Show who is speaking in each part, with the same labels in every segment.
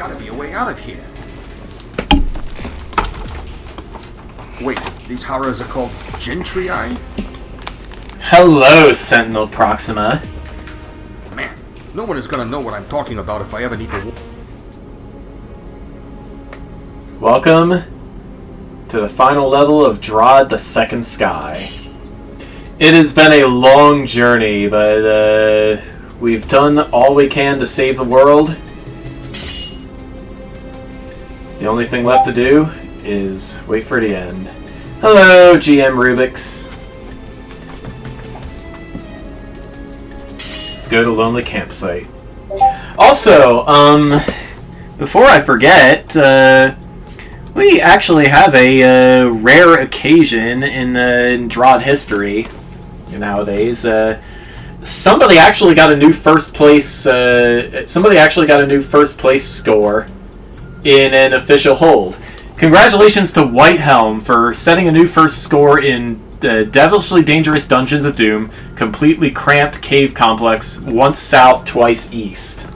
Speaker 1: gotta be a way out of here. Wait, these horrors are called gentry?
Speaker 2: Hello, Sentinel Proxima.
Speaker 1: Man, no one is gonna know what I'm talking about if I ever need to...
Speaker 2: Welcome to the final level of Drod the Second Sky. It has been a long journey, but we've done all we can to save the world. The only thing left to do is wait for the end. Hello, GM Rubix. Let's go to Lonely Campsite. Also, before I forget, we actually have a rare occasion in Drod history nowadays. Somebody actually got a new first place. Somebody actually got a new first place score in an official hold. Congratulations to Whitehelm for setting a new first score in the Devilishly Dangerous Dungeons of Doom, completely cramped cave complex, once south, twice east.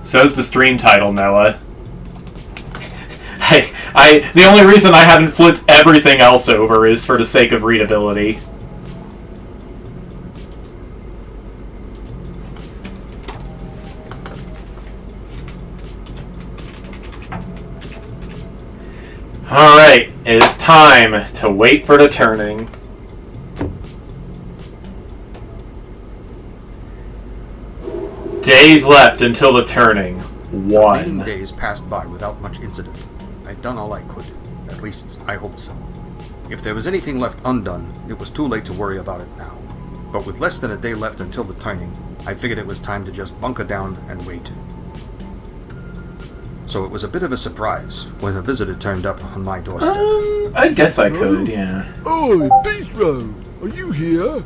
Speaker 2: So's the stream title, Noah. The only reason I haven't flipped everything else over is for the sake of readability. Alright, it is time to wait for the turning. Days left until the turning. 1.
Speaker 1: Remaining days passed by without much incident. I'd done all I could. At least, I hoped so. If there was anything left undone, it was too late to worry about it now. But with less than a day left until the turning, I figured it was time to just bunker down and wait. So it was a bit of a surprise when a visitor turned up on my doorstep.
Speaker 2: I guess I could, yeah.
Speaker 3: Oh, Beethro! Are you here?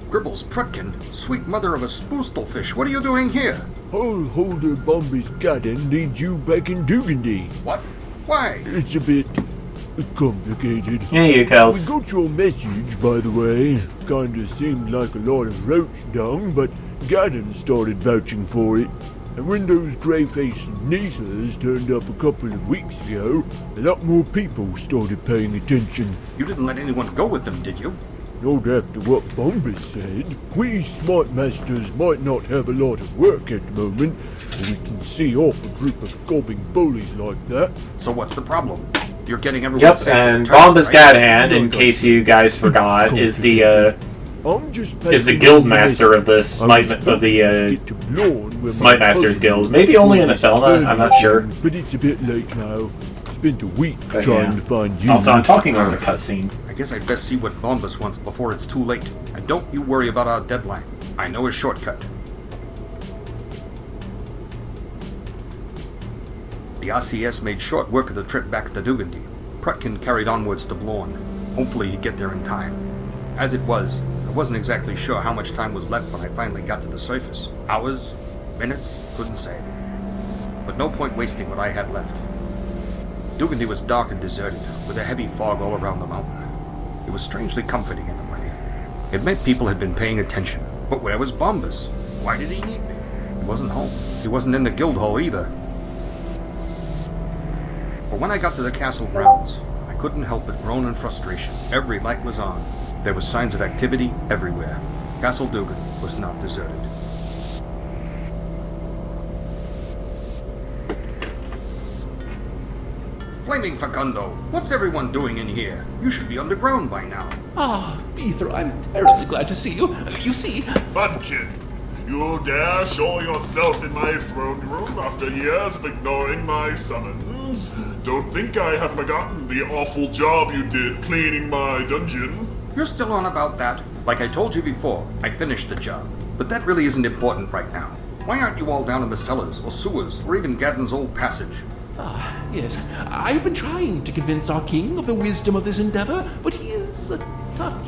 Speaker 1: Gribbles Prutkin, sweet mother of a spoostelfish, what are you doing here?
Speaker 3: Holder Bomby's garden needs you back in Dugandy.
Speaker 1: What? Why?
Speaker 3: It's a bit complicated.
Speaker 2: Yeah, you
Speaker 3: We
Speaker 2: Kels.
Speaker 3: got your message, by the way. Kinda seemed like a lot of roach dung, but Garden started vouching for it. And when those grey-faced Neethers turned up a couple of weeks ago, a lot more people started paying attention.
Speaker 1: You didn't let anyone go with them, did you?
Speaker 3: Not after what Bombus said. We smart masters might not have a lot of work at the moment, but we can see off a group of gobbing bullies like that.
Speaker 1: So what's the problem? You're getting everyone
Speaker 2: Yep,
Speaker 1: safe to
Speaker 2: and
Speaker 1: the turn,
Speaker 2: Bombus
Speaker 1: right?
Speaker 2: Gadhand, in case you guys forgot, is the guild master of the Smite Smite Masters Guild. Maybe only in Athelna, I'm not sure.
Speaker 3: But it's a bit late now. Spent a week trying to find you.
Speaker 2: Also, I'm talking over the cutscene.
Speaker 1: I guess I'd best see what Bombus wants before it's too late. And don't you worry about our deadline. I know a shortcut. The RCS made short work of the trip back to Dugandy. Prutkin carried onwards to Blorn. Hopefully he'd get there in time. As it was, I wasn't exactly sure how much time was left when I finally got to the surface. Hours? Minutes? Couldn't say. But no point wasting what I had left. Dugandy was dark and deserted, with a heavy fog all around the mountain. It was strangely comforting in a way. It meant people had been paying attention. But where was Bombus? Why did he need me? He wasn't home. He wasn't in the guild hall either. But when I got to the castle grounds, I couldn't help but groan in frustration. Every light was on. There were signs of activity everywhere. Castle Dugan was not deserted. Flaming Facundo, what's everyone doing in here? You should be underground by now.
Speaker 4: Ah, Beethro, I'm terribly glad to see you. You see...
Speaker 5: Bunkin, you dare show yourself in my throne room after years of ignoring my summons? Don't think I have forgotten the awful job you did cleaning my dungeon.
Speaker 1: You're still on about that? Like I told you before, I finished the job. But that really isn't important right now. Why aren't you all down in the cellars, or sewers, or even Gadden's old passage?
Speaker 4: Ah, yes. I've been trying to convince our king of the wisdom of this endeavor, but he is a touch...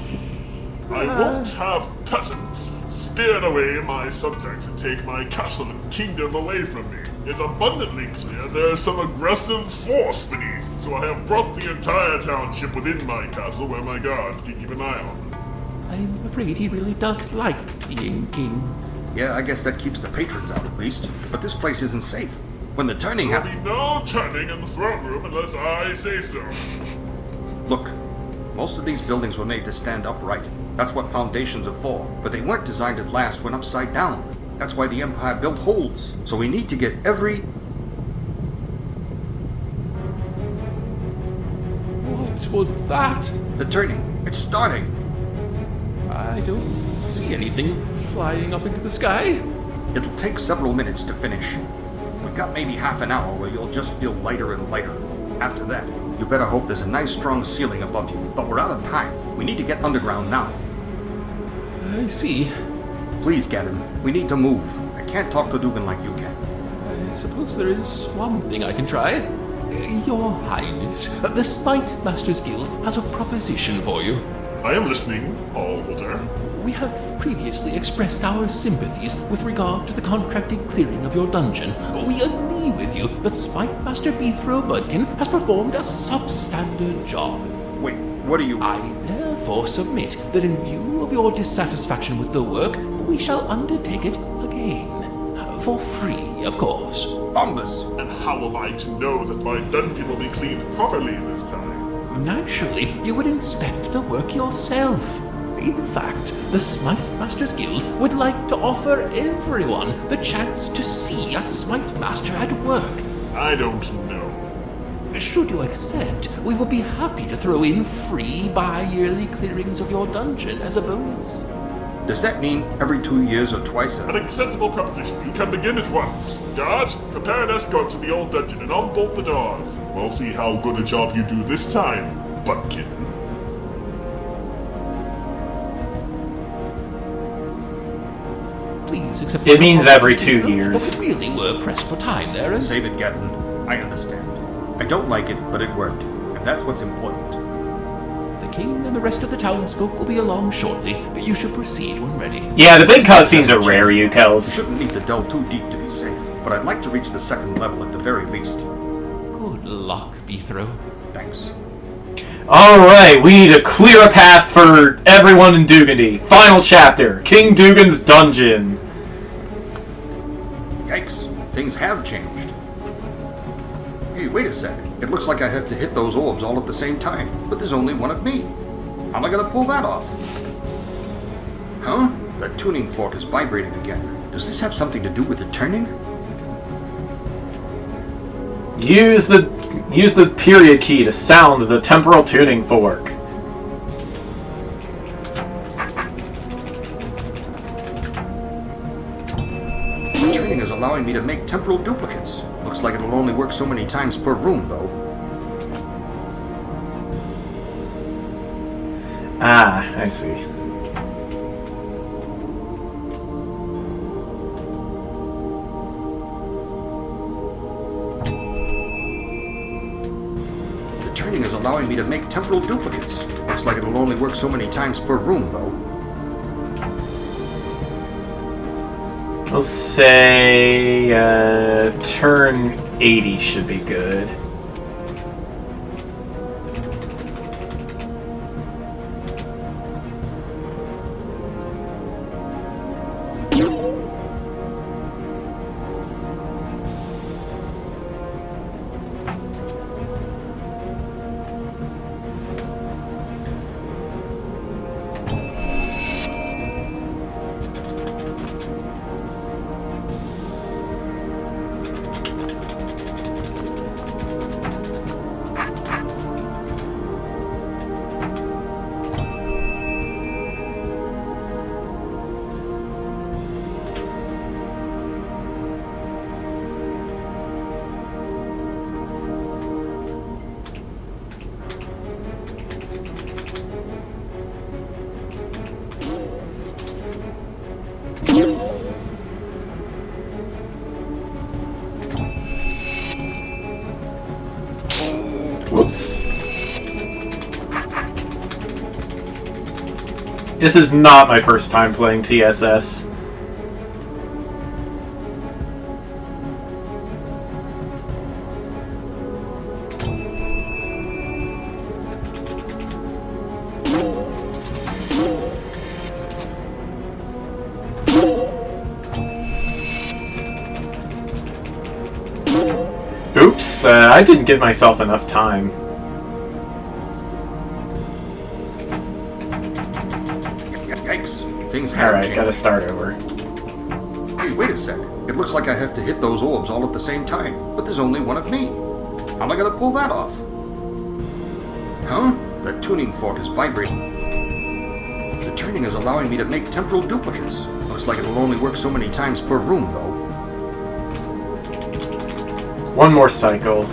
Speaker 5: I won't have peasants steer away my subjects and take my castle and kingdom away from me. It's abundantly clear there is some aggressive force beneath, so I have brought the entire township within my castle where my guards can keep an eye on them.
Speaker 4: I'm afraid he really does like being king.
Speaker 1: Yeah, I guess that keeps the patrons out at least. But this place isn't safe. When the turning
Speaker 5: There'll
Speaker 1: happens...
Speaker 5: be no turning in the throne room unless I say so.
Speaker 1: Look, most of these buildings were made to stand upright. That's what foundations are for. But they weren't designed to last when upside down. That's why the Empire built holes. So we need to get every...
Speaker 4: What was that?
Speaker 1: The turning. It's starting.
Speaker 4: I don't see anything flying up into the sky.
Speaker 1: It'll take several minutes to finish. We've got maybe half an hour where you'll just feel lighter and lighter. After that, you better hope there's a nice strong ceiling above you. But we're out of time. We need to get underground now.
Speaker 4: I see.
Speaker 1: Please, Gadden. We need to move. I can't talk to Dugan like you can.
Speaker 4: I suppose there is one thing I can try. Your Highness, the Spite Masters Guild has a proposition for you.
Speaker 5: I am listening, Allholder.
Speaker 4: We have previously expressed our sympathies with regard to the contracted clearing of your dungeon. We agree with you that Spite Master Beethro has performed a substandard job.
Speaker 1: Wait, what are you...
Speaker 4: I therefore submit that in view of your dissatisfaction with the work, we shall undertake it again. For free, of course.
Speaker 1: Bombus!
Speaker 5: And how am I to know that my dungeon will be cleaned properly this time?
Speaker 4: Naturally, you would inspect the work yourself. In fact, the Smite Masters Guild would like to offer everyone the chance to see a Smite Master at work.
Speaker 5: I don't know.
Speaker 4: Should you accept, we will be happy to throw in free bi-yearly clearings of your dungeon as a bonus.
Speaker 1: Does that mean every 2 years or twice
Speaker 5: An acceptable proposition. You can begin at once. Guard, prepare an escort to the old dungeon and unbolt the doors. We'll see how good a job you do this time, Buttkin.
Speaker 4: Please accept.
Speaker 2: It means every 2 years.
Speaker 4: But we really were pressed for time there, and
Speaker 1: Save it, Gadden. I understand. I don't like it, but it worked. And that's what's important.
Speaker 4: the king and the rest of the townsfolk will be along shortly. You should proceed when ready.
Speaker 2: Yeah, the big cutscenes are rare, you
Speaker 1: We
Speaker 2: Kels.
Speaker 1: shouldn't need to delve too deep to be safe, but I'd like to reach the second level at the very least.
Speaker 4: Good luck, Beethro.
Speaker 1: Thanks.
Speaker 2: Alright, we need to clear a path for everyone in Dugandy. Final chapter, King Dugan's Dungeon.
Speaker 1: Yikes. Things have changed. Hey, wait a sec. It looks like I have to hit those orbs all at the same time, but there's only one of me. How am I gonna pull that off? Huh? That tuning fork is vibrating again. Does this have something to do with the turning?
Speaker 2: Use the period key to sound the temporal tuning fork.
Speaker 1: The turning is allowing me to make temporal duplicates. Looks like it'll only work so many times per room, though.
Speaker 2: Ah, I see.
Speaker 1: The turning is allowing me to make temporal duplicates. Looks like it'll only work so many times per room, though.
Speaker 2: We'll say turn 80 should be good. Whoops. This is not my first time playing TSS. I didn't give myself enough time.
Speaker 1: Yikes. Things have
Speaker 2: Alright,
Speaker 1: changed.
Speaker 2: gotta start over.
Speaker 1: Hey, wait a sec. It looks like I have to hit those orbs all at the same time, but there's only one of me. How am I gonna pull that off? Huh? The tuning fork is vibrating. The turning is allowing me to make temporal duplicates. Looks like it'll only work so many times per room, though.
Speaker 2: One more cycle.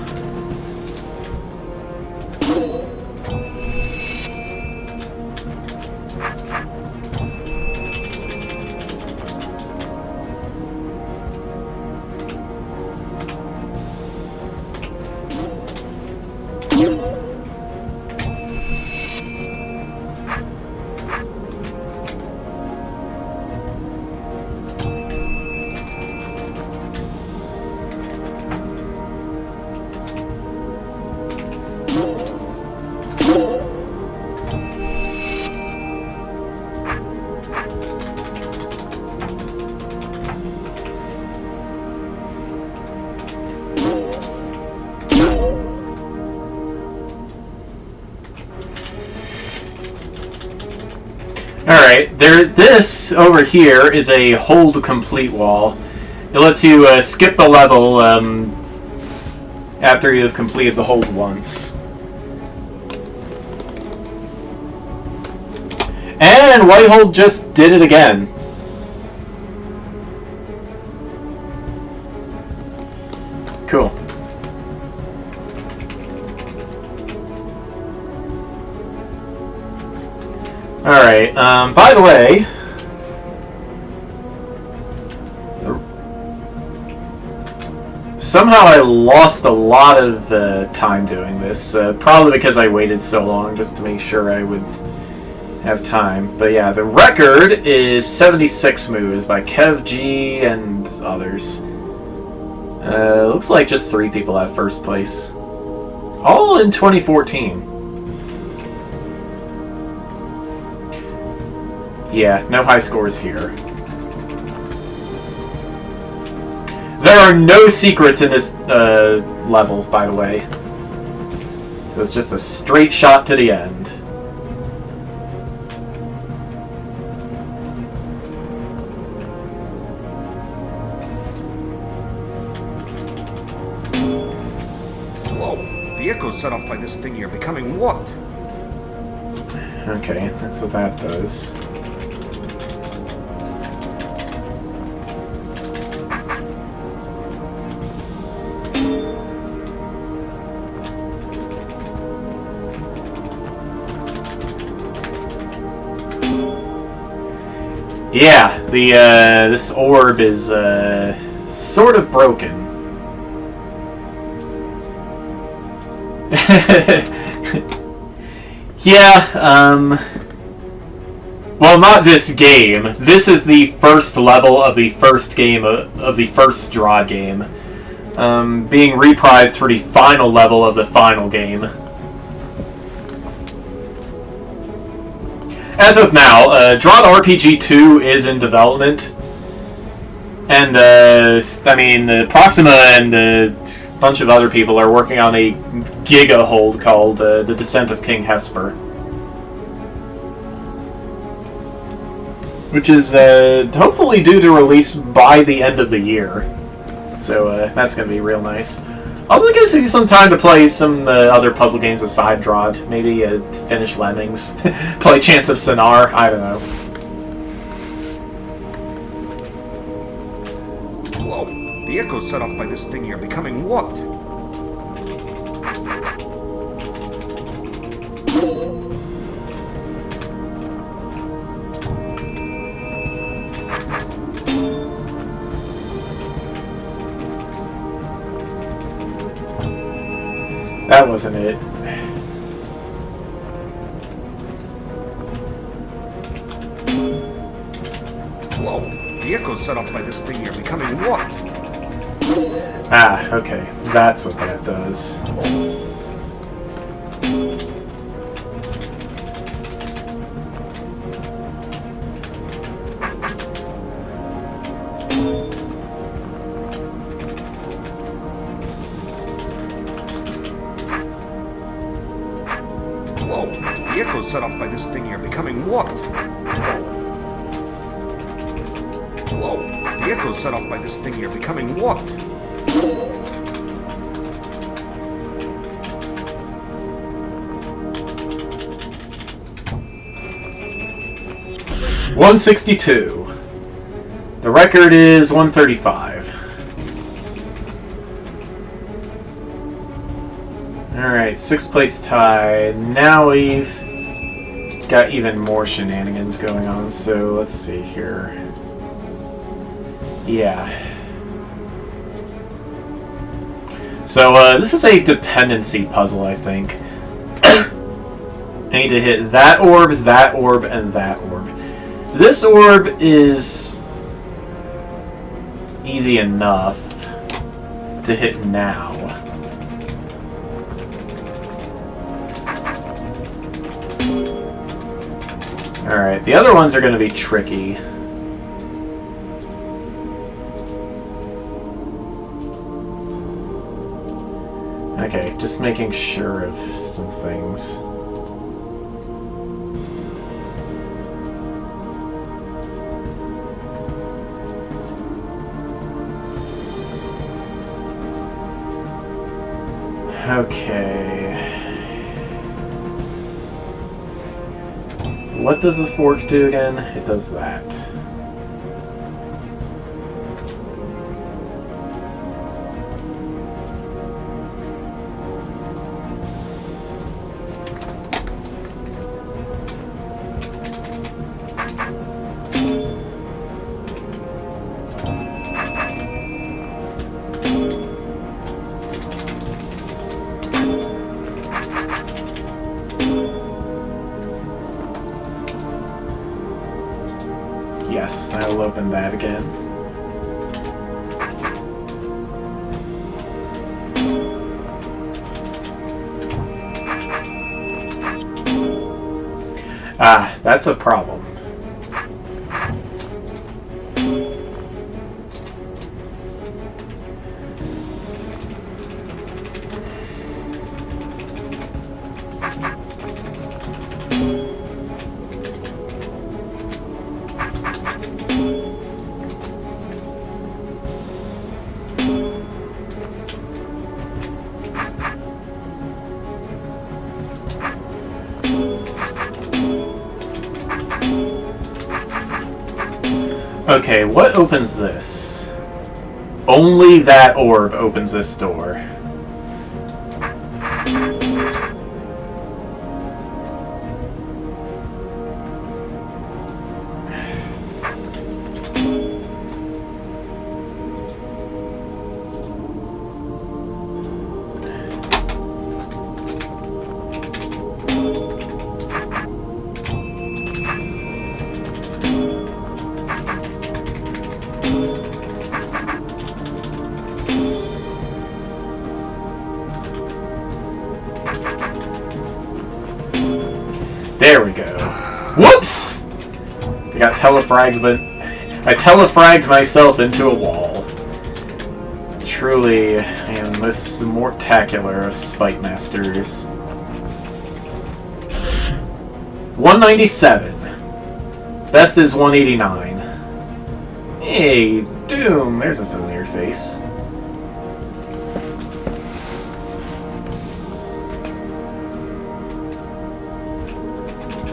Speaker 2: Alright, this over here is a hold complete wall. It lets you skip the level after you have completed the hold once. And Whitehold just did it again. Cool. Alright, by the way... Somehow I lost a lot of time doing this, probably because I waited so long just to make sure I would have time. But yeah, the record is 76 moves by Kev G and others. Looks like just 3 people have first place. All in 2014. Yeah, no high scores here. There are no secrets in this level, by the way. So it's just a straight shot to the end.
Speaker 1: Whoa, the echoes set off by this thing here becoming warped.
Speaker 2: Okay, that's what that does. Yeah, this orb is sort of broken. Yeah, well, not this game. This is the first level of the first game of the first Drod game, being reprised for the final level of the final game. As of now, Drod RPG 2 is in development, and I mean, Proxima and a bunch of other people are working on a giga hold called The Descent of King Hesper, which is hopefully due to release by the end of the year. So that's going to be real nice. Also, it gives you some time to play some other puzzle games with Side Drod. Maybe finish Lemmings, play Chants of Sonar. I don't know.
Speaker 1: Whoa, the echoes set off by this thing here becoming warped.
Speaker 2: That wasn't it.
Speaker 1: Whoa, the echoes set off by this thing here becoming warped.
Speaker 2: Ah, okay. That's what that does.
Speaker 1: set off by this thing here becoming warped. Whoa, the echoes set off by this thing here becoming warped.
Speaker 2: 162. The record is 135. Alright, 6th place tie. Now we've got even more shenanigans going on, so let's see here. Yeah. So, this is a dependency puzzle, I think. I need to hit that orb, and that orb. This orb is easy enough to hit now. Alright, the other ones are going to be tricky. Okay, just making sure of some things. Okay. What does the fork do again? It does that. Yes, that'll open that again. Ah, that's a problem. Okay, what opens this? Only that orb opens this door. There we go. Whoops! I got telefragged, but I telefragged myself into a wall. Truly, I am the most mortacular of spite masters. 197. Best is 189. Hey, Doom! There's a familiar face.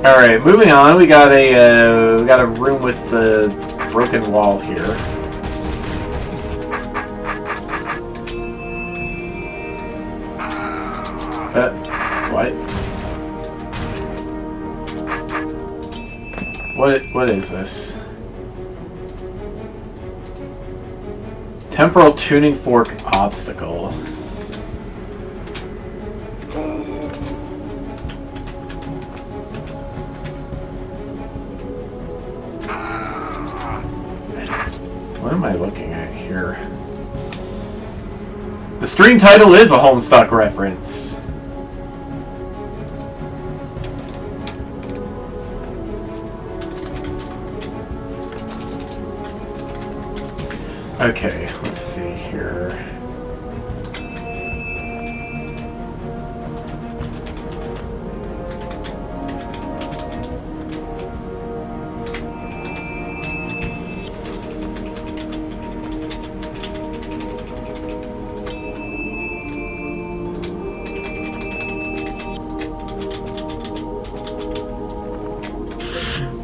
Speaker 2: Alright, moving on, we got a room with a broken wall here. What? What is this? Temporal tuning fork obstacle. What am I looking at here? The stream title is a Homestuck reference. Okay, let's see here.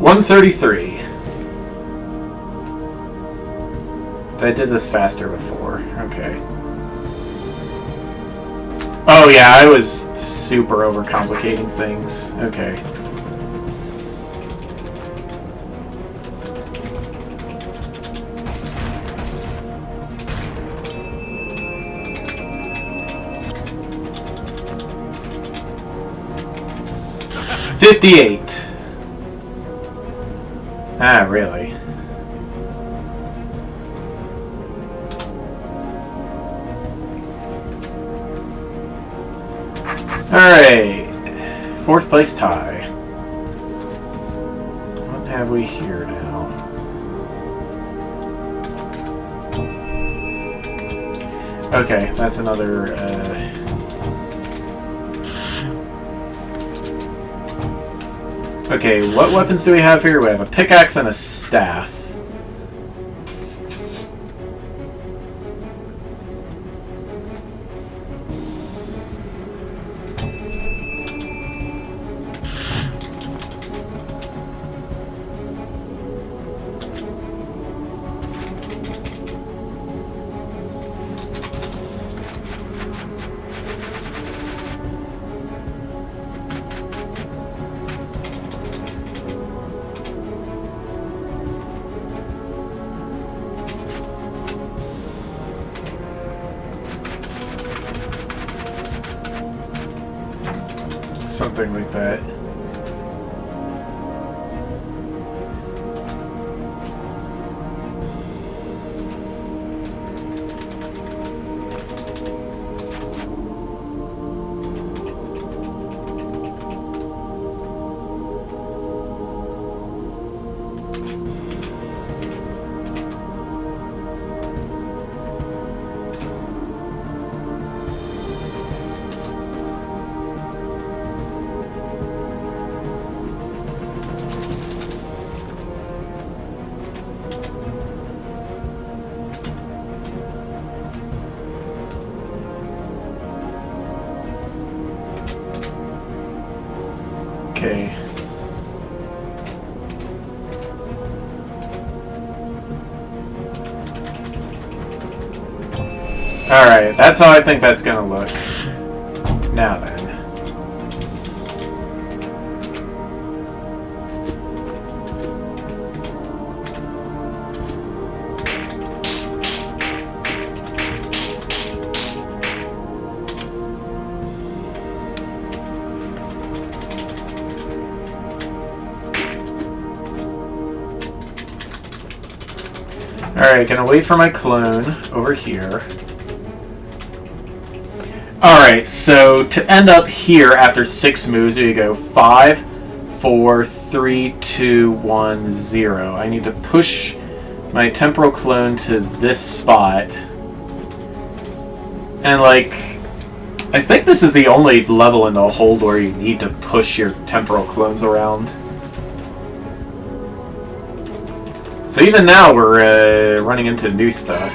Speaker 2: 133. I did this faster before. Okay. Oh yeah, I was super overcomplicating things. Okay. $58. Ah, really? Alright. 4th place tie. What have we here now? Okay, that's another, Okay, what weapons do we have here? We have a pickaxe and a staff. Something like that. Okay. Alright, that's how I think that's gonna look. Now then. Alright, gonna wait for my clone over here. Alright, so to end up here after 6 moves, we go 5, 4, 3, 2, 1, 0. I need to push my temporal clone to this spot. And like, I think this is the only level in the hold where you need to push your temporal clones around. So even now we're running into new stuff.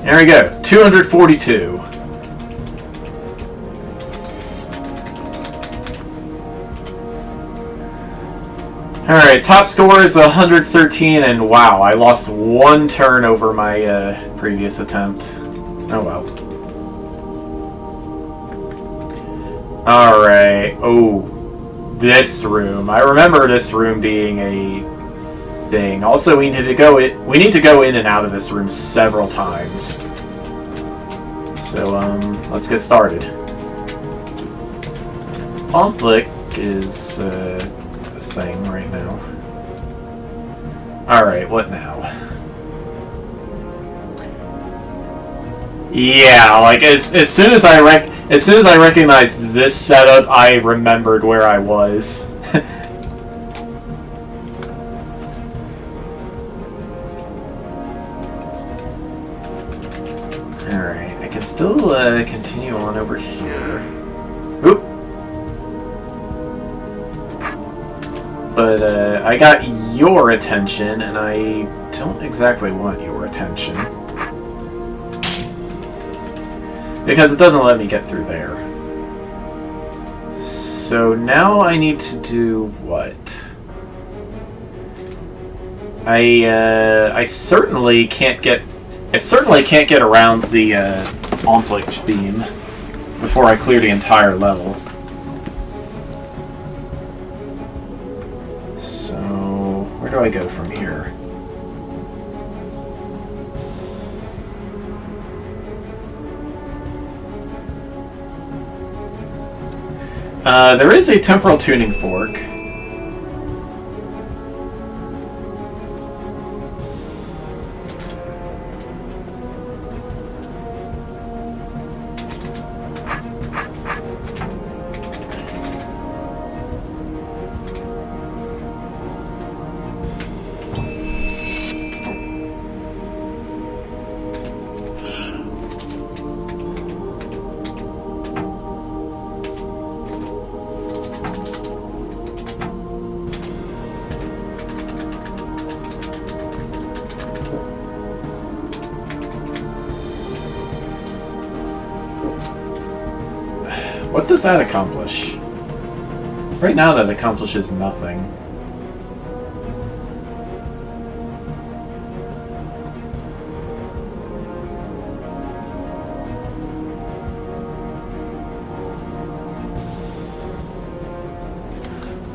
Speaker 2: There we go, 242. Alright, top score is 113, and wow, I lost 1 turn over my previous attempt. Oh well. Alright, oh. This room. I remember this room being a thing. Also, we need to go in and out of this room several times. So, let's get started. Conflict is a thing right now. Alright, what now? Yeah, like as soon as I recognized this setup, I remembered where I was. Alright, I can still continue on over here. Oop! But I got your attention, and I don't exactly want your attention. Because it doesn't let me get through there. so now I need to do what? I certainly can't get around the Omplic beam before I clear the entire level. So where do I go from here? There is a temporal tuning fork. What does that accomplish? Right now that accomplishes nothing.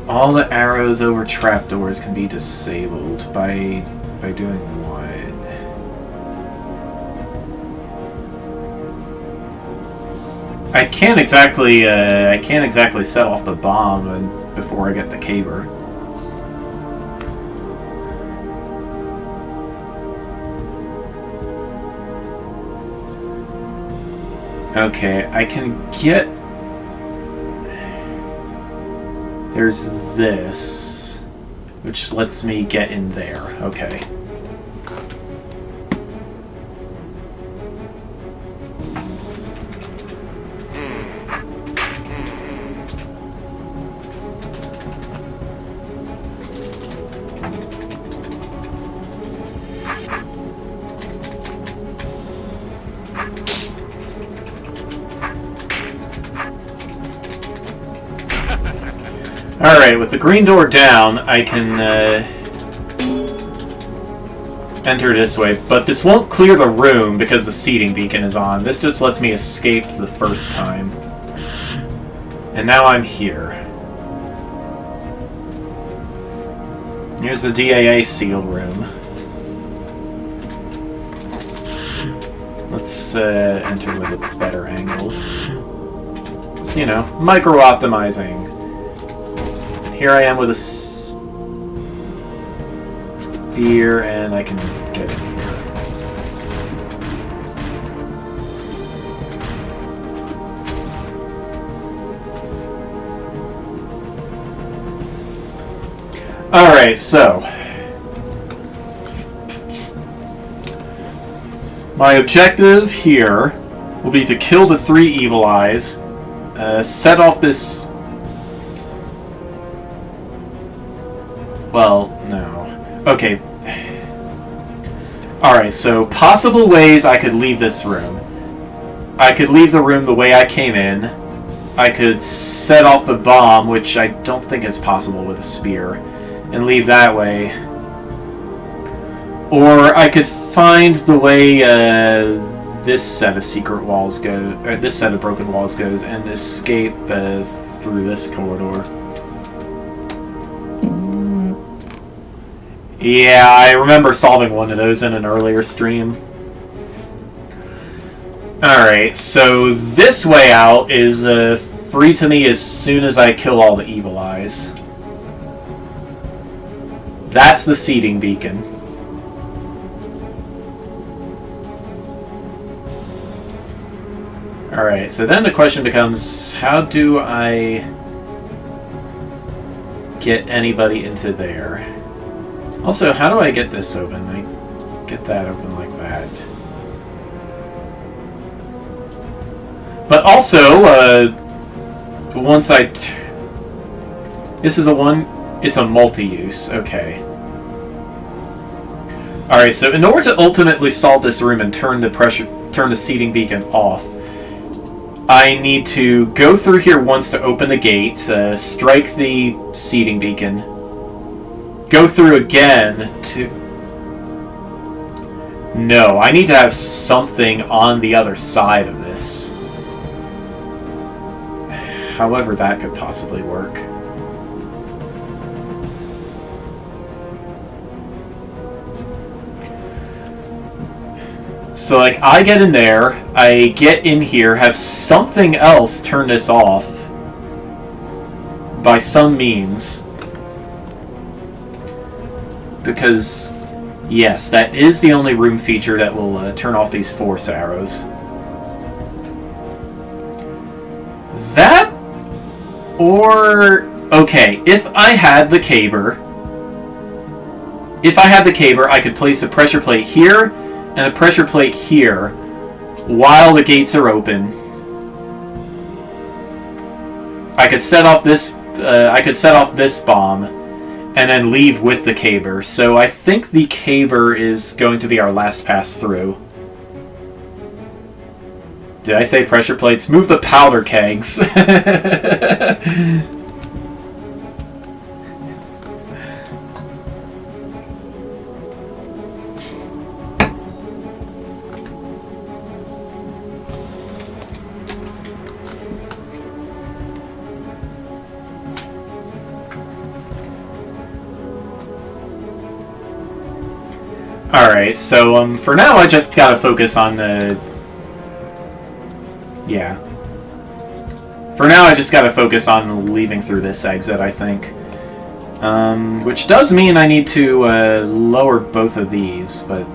Speaker 2: All the arrows over trapdoors can be disabled by doing what? I can't exactly set off the bomb before I get the caber. Okay, I can get... There's this, which lets me get in there. Okay. Alright, with the green door down, I can enter this way, but this won't clear the room because the seating beacon is on. This just lets me escape the first time. And now I'm here. Here's the DAA seal room. Let's enter with a better angle. So, you know, micro-optimizing. Here I am with a spear, and I can get in here. Alright, so my objective here will be to kill the 3 evil eyes, set off this... Well, no. Okay. Alright, so possible ways I could leave this room. I could leave the room the way I came in. I could set off the bomb, which I don't think is possible with a spear, and leave that way. Or I could find the way this set of secret walls go, or this set of broken walls goes, and escape through this corridor. Yeah, I remember solving one of those in an earlier stream. Alright, so this way out is free to me as soon as I kill all the evil eyes. That's the seating beacon. Alright, so then the question becomes, how do I get anybody into there? Also, how do I get this open? I get that open like that. But also, once I... This is it's a multi-use, okay. Alright, so in order to ultimately solve this room and turn the seating beacon off, I need to go through here once to open the gate, strike the seeding beacon, go through again to... No, I need to have something on the other side of this. However that could possibly work. So, like, I get in there, I get in here, have something else turn this off by some means. Because, yes, that is the only room feature that will turn off these force arrows. That, or... Okay, if I had the caber, I could place a pressure plate here and a pressure plate here while the gates are open. I could set off this bomb and then leave with the caber. So I think the caber is going to be our last pass through. Did I say pressure plates? Move the powder kegs. Alright, so for now I just gotta focus on the... Yeah. For now I just gotta focus on leaving through this exit, I think. Which does mean I need to lower both of these, but...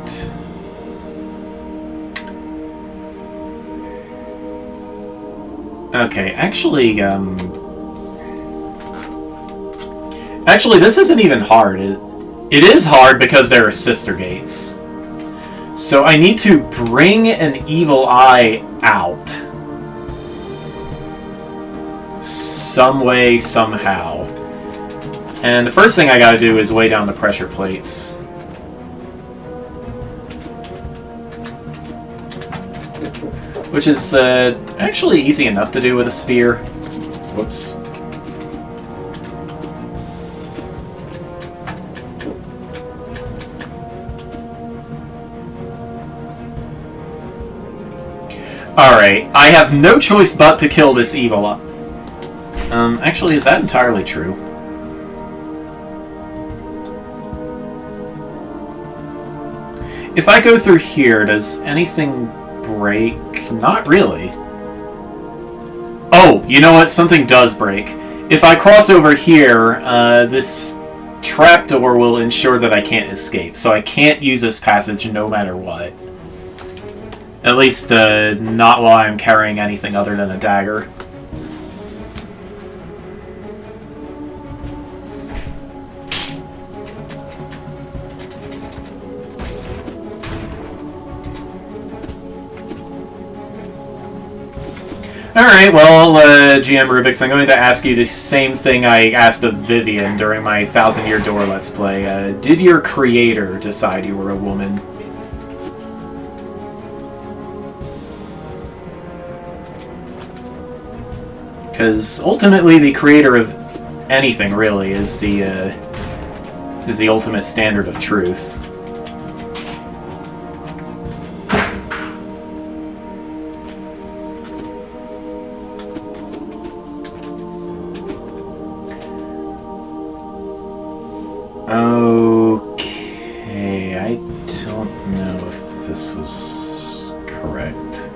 Speaker 2: Okay, actually, Actually, this isn't even hard. It is hard because there are sister gates. So I need to bring an evil eye out. Some way, somehow. And the first thing I gotta do is weigh down the pressure plates. Which is actually easy enough to do with a spear. Whoops. Alright, I have no choice but to kill this evil eye. Actually, is that entirely true? If I go through here, does anything break? Not really. Oh, you know what? Something does break. If I cross over here, this trapdoor will ensure that I can't escape. So I can't use this passage no matter what. At least, not while I'm carrying anything other than a dagger. Alright, well, GM Rubix, I'm going to ask you the same thing I asked of Vivian during my 1000-Year Door Let's Play. Did your creator decide you were a woman? Because ultimately, the creator of anything really is the ultimate standard of truth. Okay, I don't know if this was correct.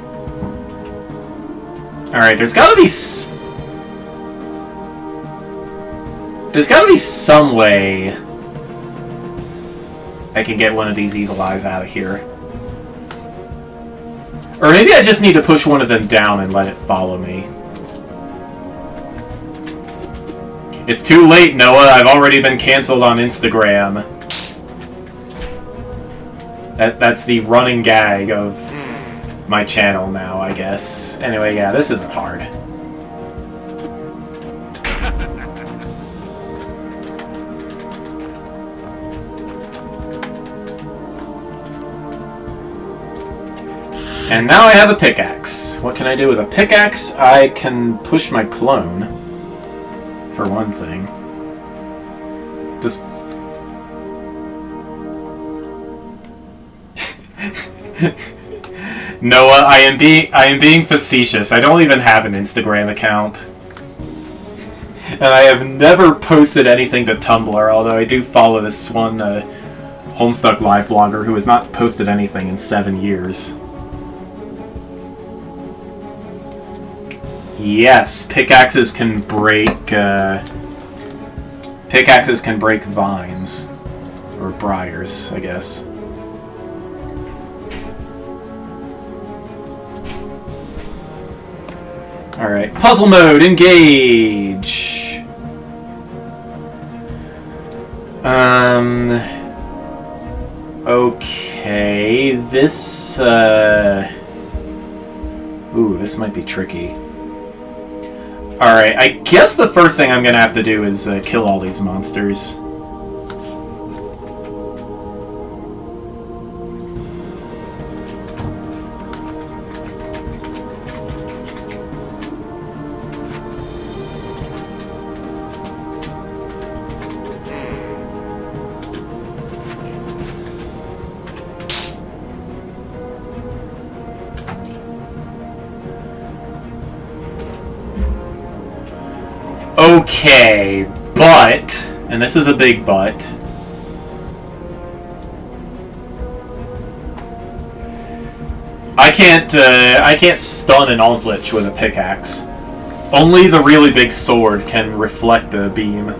Speaker 2: Alright, there's gotta be some way I can get one of these evil eyes out of here. Or maybe I just need to push one of them down and let it follow me. It's too late, Noah. I've already been canceled on Instagram. That's the running gag of my channel now, I guess. Anyway, yeah, this isn't hard. And now I have a pickaxe. What can I do with a pickaxe? I can push my clone, for one thing. Just... Noah, I am being facetious. I don't even have an Instagram account. And I have never posted anything to Tumblr, although I do follow this one Homestuck live blogger who has not posted anything in 7 years. Yes, pickaxes can break vines. Or briars, I guess. Alright, puzzle mode, engage! Okay, this, ooh, this might be tricky. Alright, I guess the first thing I'm gonna have to do is kill all these monsters. Okay, but, and this is a big but, I can't stun an Altlich with a pickaxe. Only the really big sword can reflect the beam.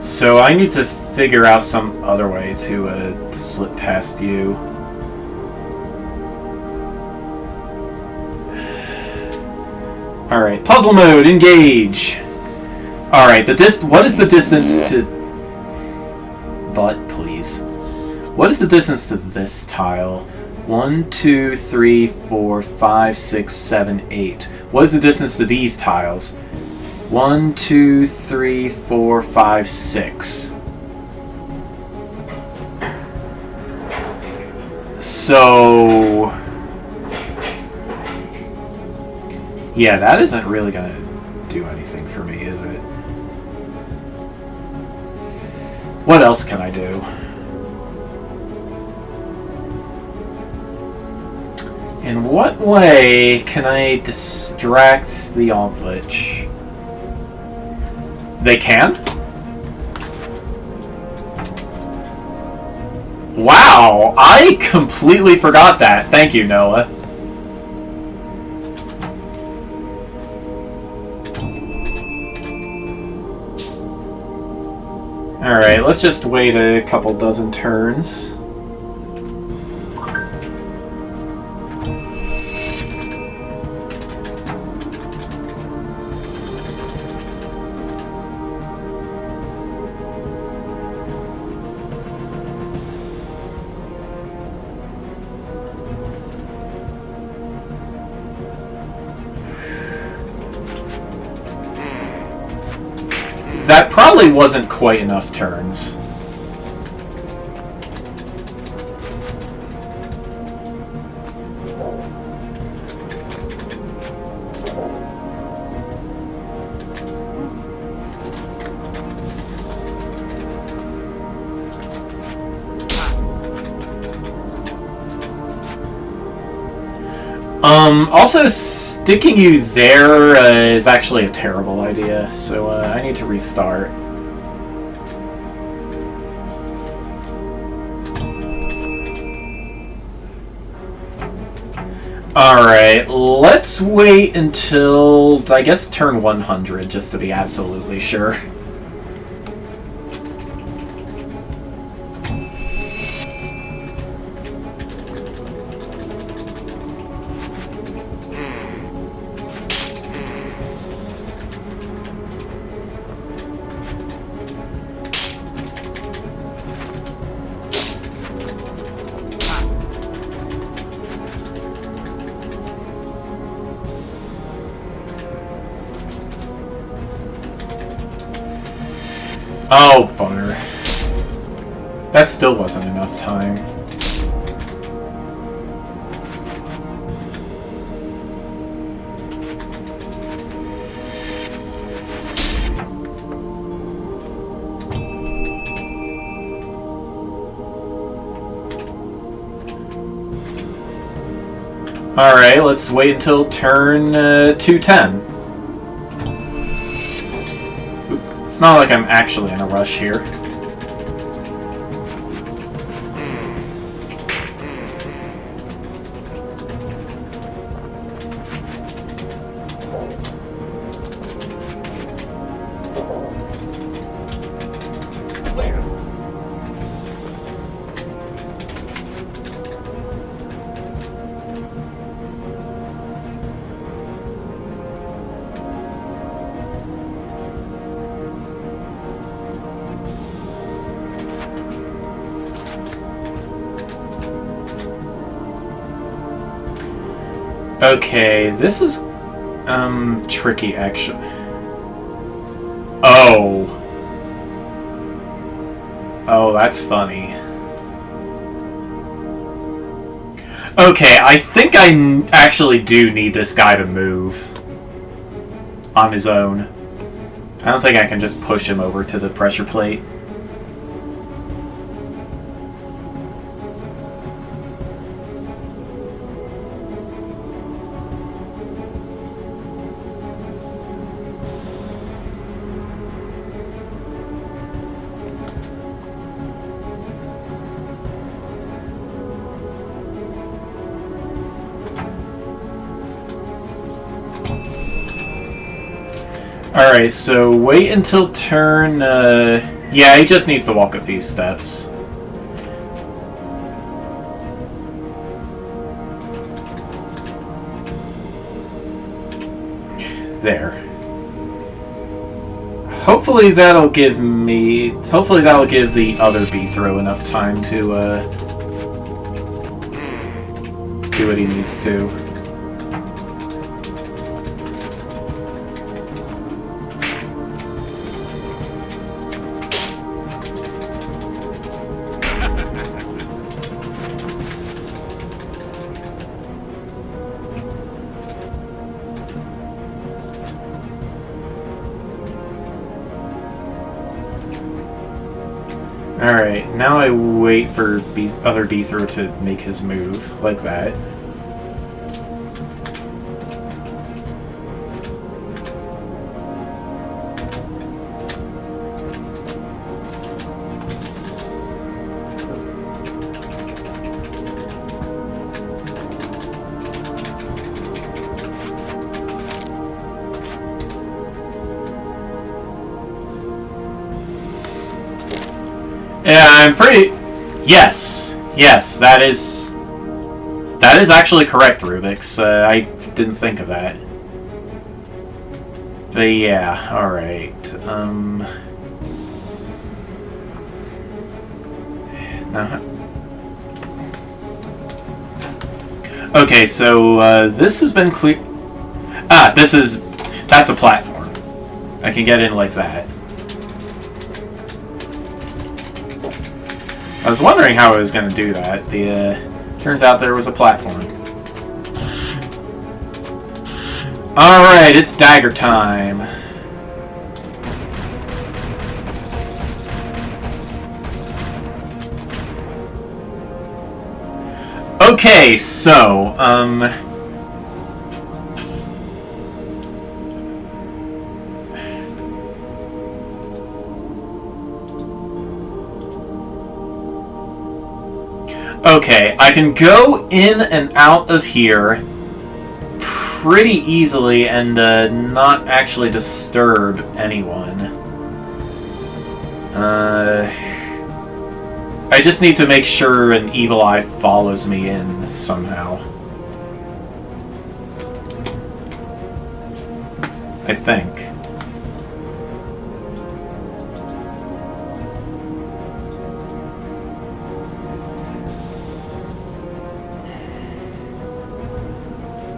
Speaker 2: So I need to figure out some other way to slip past you. Alright, puzzle mode, engage! Alright, what is the distance to... But, please. What is the distance to this tile? 1, 2, 3, 4, 5, 6, 7, 8. What is the distance to these tiles? 1, 2, 3, 4, 5, 6. So... yeah, that isn't really gonna do anything for me, is it? What else can I do? In what way can I distract the Altlich? They can? Wow, I completely forgot that. Thank you, Noah. Alright, let's just wait a couple dozen turns. That probably wasn't quite enough turns. Also, sticking you there is actually a terrible idea, so I need to restart. Alright, let's wait until, I guess, turn 100, just to be absolutely sure. Oh, bummer. That still wasn't enough time. Alright, let's wait until turn 210. It's not like I'm actually in a rush here. Okay, this is tricky actually. Oh, that's funny. Okay, I think I actually do need this guy to move on his own. I don't think I can just push him over to the pressure plate. Alright, so wait until turn... yeah, he just needs to walk a few steps. There. Hopefully that'll give me... Hopefully that'll give the other beethro enough time to, do what he needs to. Alright, now I wait for other beethro to make his move, like that. Yeah, I'm pretty... Yes, that is actually correct, Rubik's. I didn't think of that. But yeah, alright. Okay, so this has been clear... Ah, that's a platform. I can get in like that. I was wondering how I was going to do that. Turns out there was a platform. Alright, it's dagger time. Okay, so, okay, I can go in and out of here pretty easily and not actually disturb anyone. I just need to make sure an evil eye follows me in somehow. I think.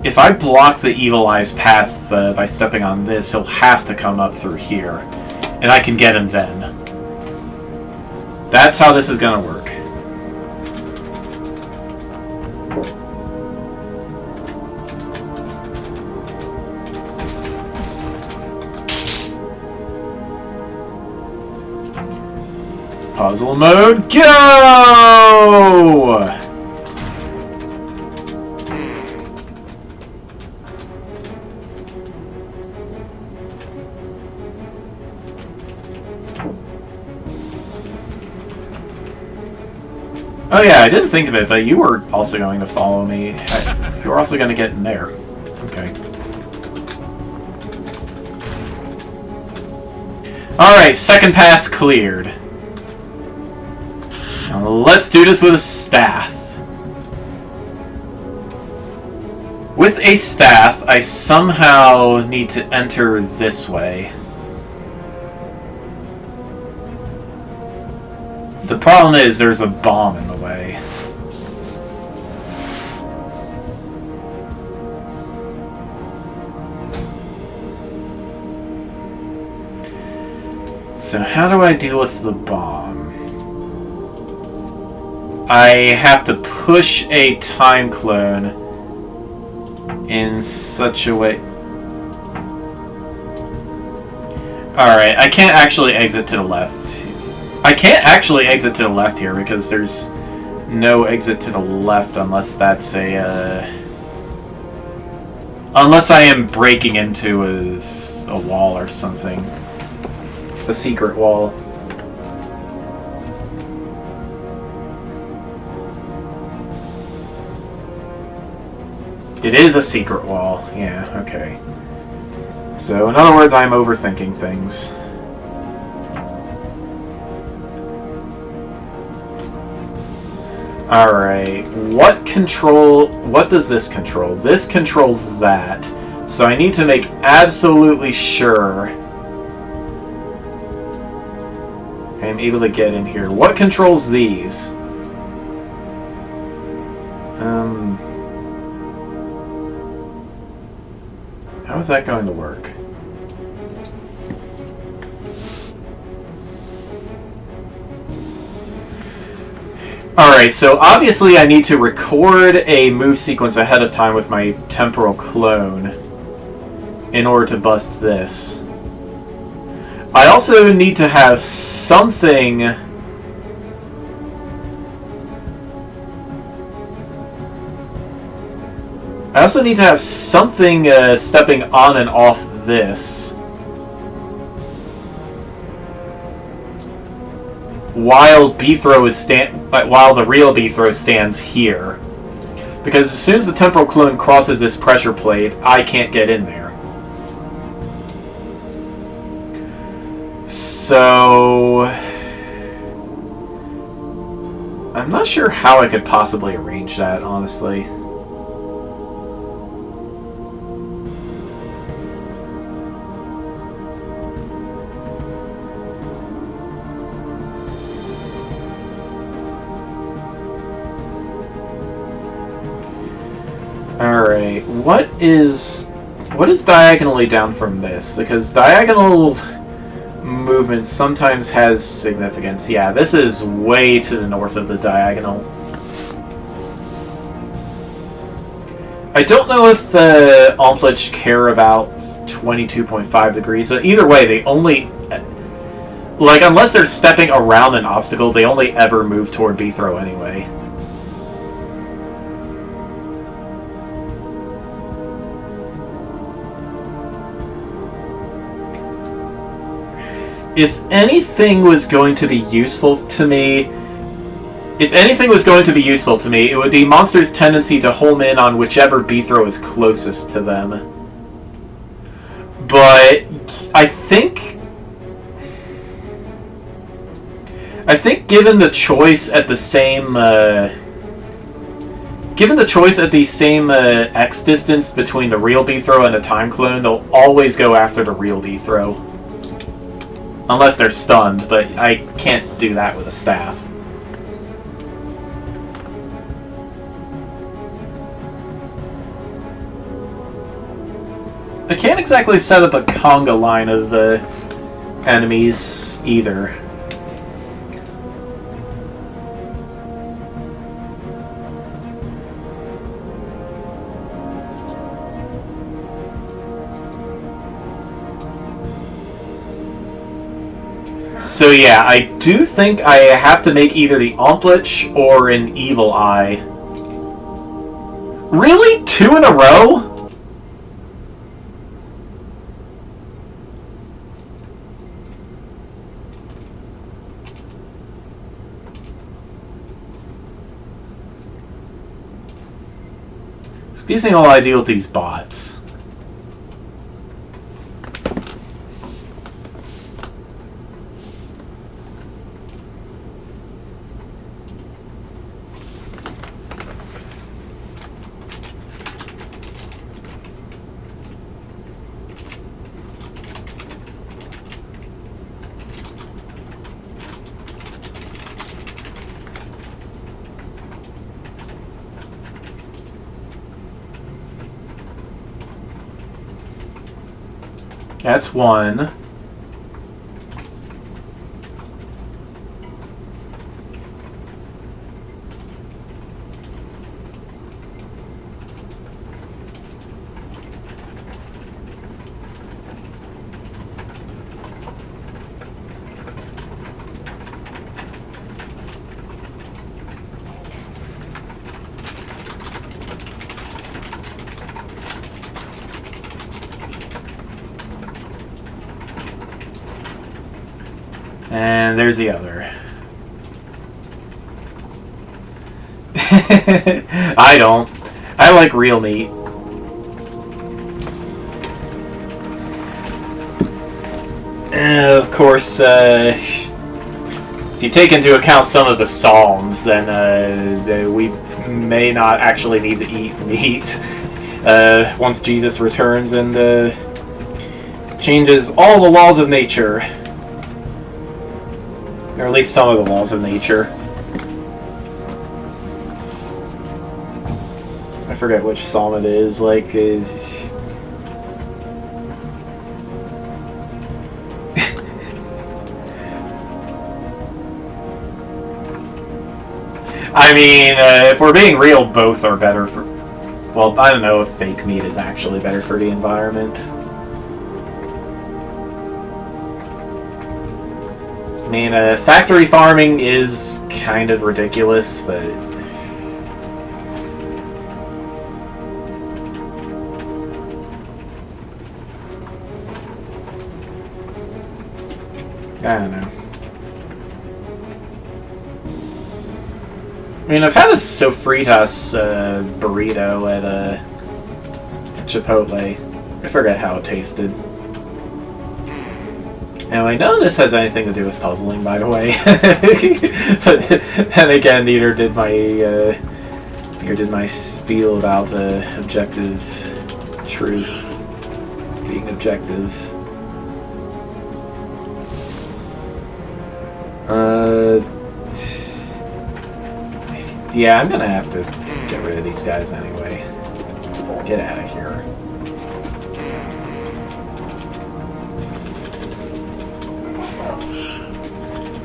Speaker 2: If I block the evil eye's path by stepping on this, he'll have to come up through here. And I can get him then. That's how this is gonna work. Puzzle mode, go! Oh yeah, I didn't think of it, but you were also going to follow me. You were also going to get in there. Okay. Alright, second pass cleared. Now let's do this with a staff. With a staff, I somehow need to enter this way. The problem is there's a bomb in the way. So how do I deal with the bomb? I have to push a time clone in such a way... Alright, I can't actually exit to the left. I can't actually exit to the left here because there's no exit to the left unless that's a... Unless I am breaking into a wall or something. A secret wall. It is a secret wall. Yeah, okay. So, in other words, I'm overthinking things. Alright, what does this control? This controls that. So I need to make absolutely sure I'm able to get in here. What controls these? How is that going to work? Alright, so obviously I need to record a move sequence ahead of time with my temporal clone in order to bust this. I also need to have something... I also need to have something stepping on and off this while while the real beethro stands here, because as soon as the temporal clone crosses this pressure plate, I can't get in there. So I'm not sure how I could possibly arrange that, honestly. Alright, what is diagonally down from this? Because diagonal movement sometimes has significance. Yeah, this is way to the north of the diagonal. I don't know if the Omplitch care about 22.5 degrees, but either way, they only... Like, unless they're stepping around an obstacle, they only ever move toward beethro anyway. If anything was going to be useful to me, it would be monsters' tendency to home in on whichever beethro is closest to them. But I think given the choice at the same X distance between the real beethro and a time clone, they'll always go after the real beethro. Unless they're stunned, but I can't do that with a staff. I can't exactly set up a conga line of enemies either. So yeah, I do think I have to make either the Omplitch or an Evil Eye. Really? 2 in a row? Excuse me while I deal with these bots. That's one. And there's the other. I don't. I like real meat. And of course, if you take into account some of the Psalms, then we may not actually need to eat meat once Jesus returns and changes all the laws of nature. Or at least some of the laws of nature. I forget which psalm it is. Like, I mean, if we're being real, both are better for... Well, I don't know if fake meat is actually better for the environment. I mean, factory farming is kind of ridiculous, but... I don't know. I mean, I've had a sofritas burrito at Chipotle. I forget how it tasted. Now, I know this has anything to do with puzzling, by the way. But then again, neither did my spiel about objective truth being objective. Yeah, I'm gonna have to get rid of these guys anyway. Get out of here.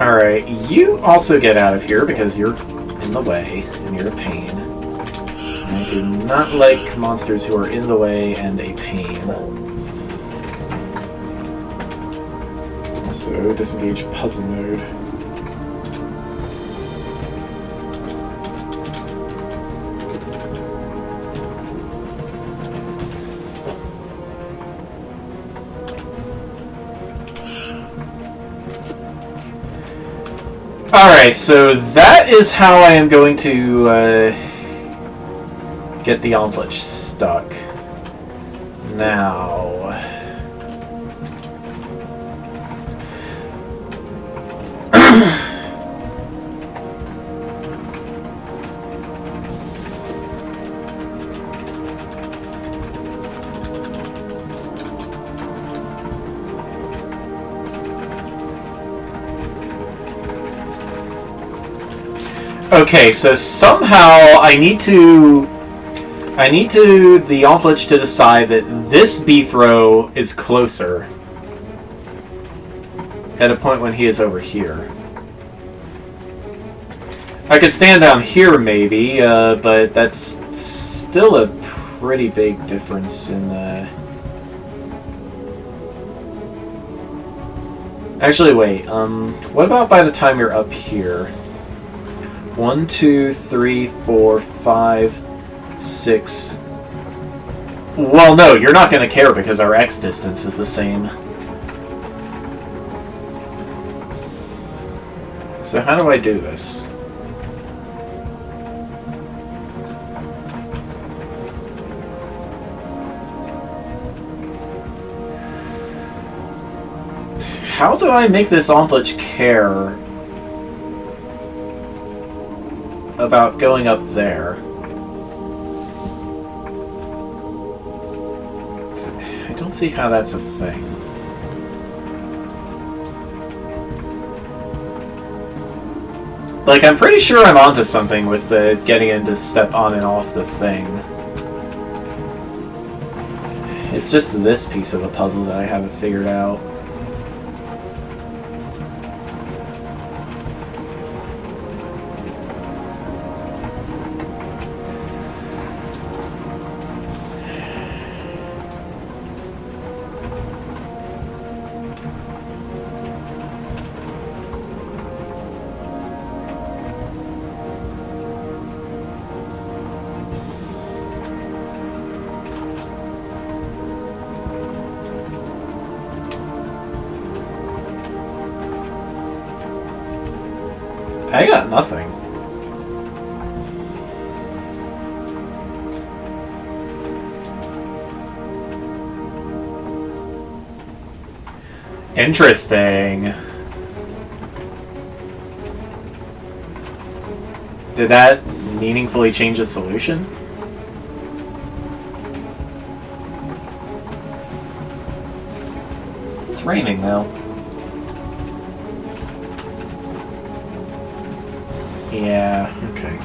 Speaker 2: Alright, you also get out of here because you're in the way and you're a pain. I do not like monsters who are in the way and a pain. So, disengage puzzle mode. Alright, so that is how I am going to get the Omplage stuck. Now... Okay, so somehow I need the Omplage to decide that this beethro is closer at a point when he is over here. I could stand down here maybe, but that's still a pretty big difference in the... Actually, wait, what about by the time you're up here? 1, 2, 3, 4, 5, 6... Well, no, you're not going to care because our X distance is the same. So how do I do this? How do I make this Ontlich care about going up there? I don't see how that's a thing. Like, I'm pretty sure I'm onto something with getting him to step on and off the thing. It's just this piece of the puzzle that I haven't figured out. I got nothing. Interesting. Did that meaningfully change the solution? It's raining now. Yeah, okay.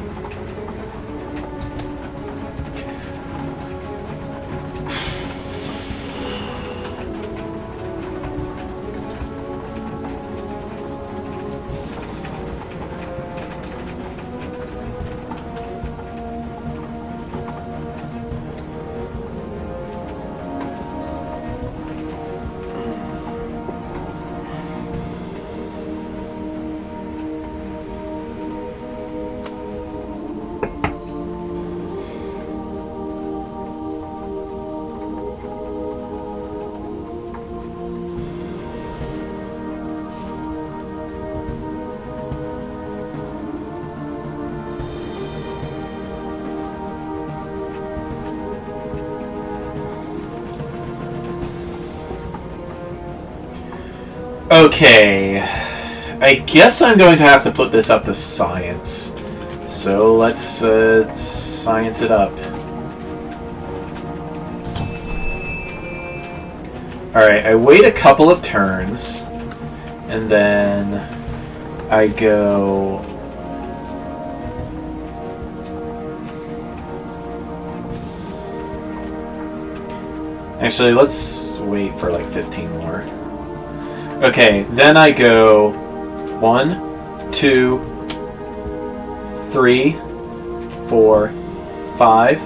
Speaker 2: Okay, I guess I'm going to have to put this up to science. So let's science it up. Alright, I wait a couple of turns, and then I go... Actually, let's wait for like 15 more. Okay, then I go 1, 2, 3, 4, 5,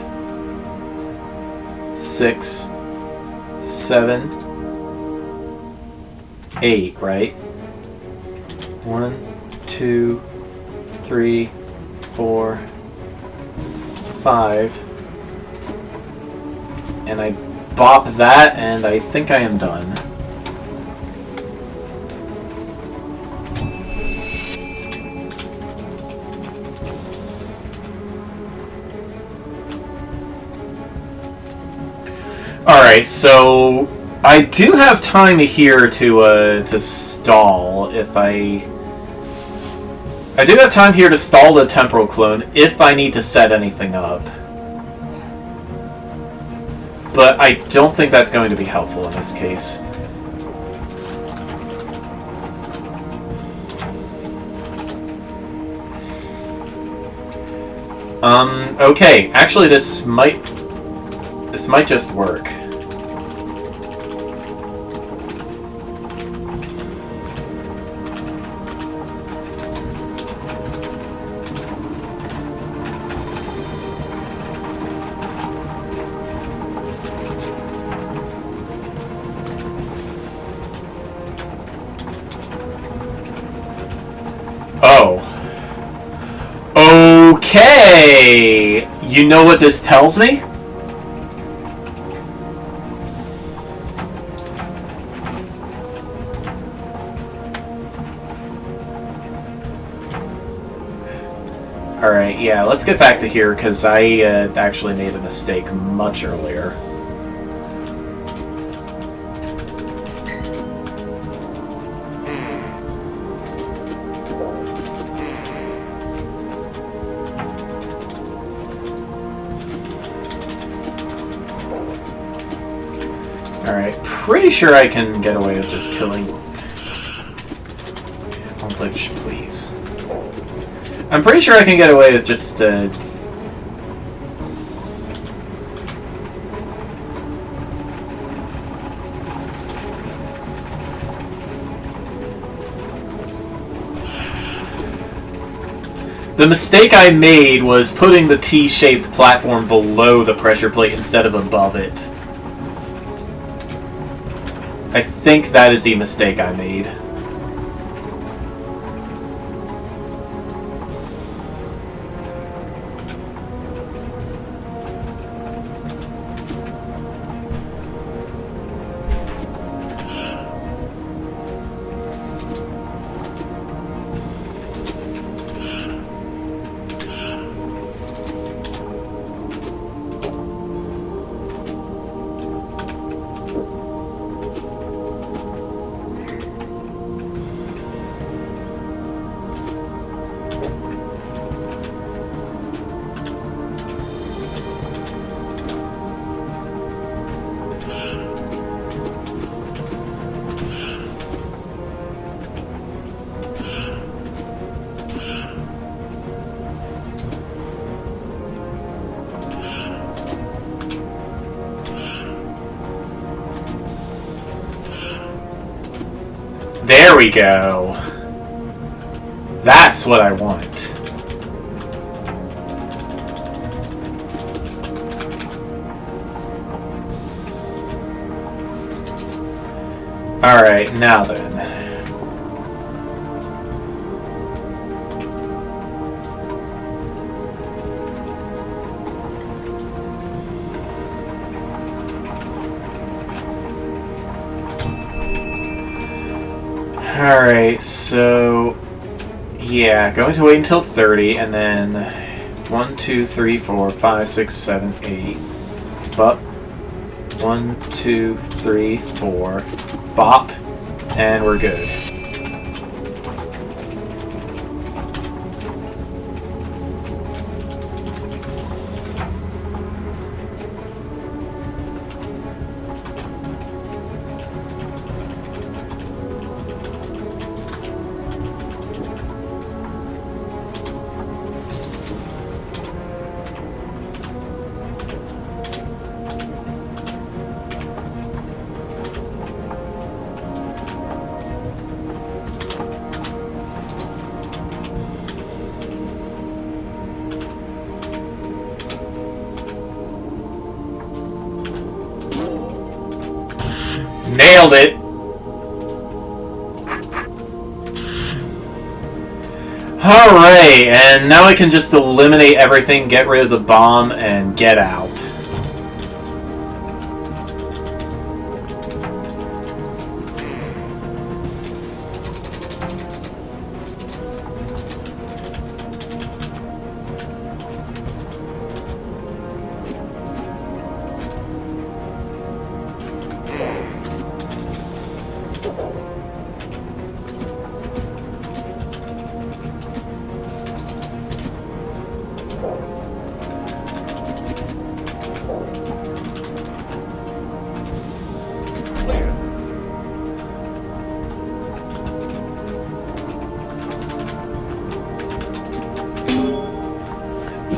Speaker 2: 6, 7, 8, right? 1, 2, 3, 4, 5. And I bop that, and I think I am done. Alright, so I do have time here to stall if I do have time here to stall the temporal clone if I need to set anything up. But I don't think that's going to be helpful in this case. Okay, actually this might just work. Oh. Okay! You know what this tells me? Alright, yeah, let's get back to here, because I actually made a mistake much earlier. pretty sure I can get away with just killing... Voltage, please. I'm pretty sure I can get away with just... The mistake I made was putting the T-shaped platform below the pressure plate instead of above it. I think that is the mistake I made. There we go. That's what I want. Alright, now then. Alright, so... yeah, going to wait until 30, and then... 1, 2, 3, 4, 5, 6, 7, 8... Bop. 1, 2, 3, 4... Bop. And we're good. Nailed it! Alright, and now I can just eliminate everything, get rid of the bomb, and get out.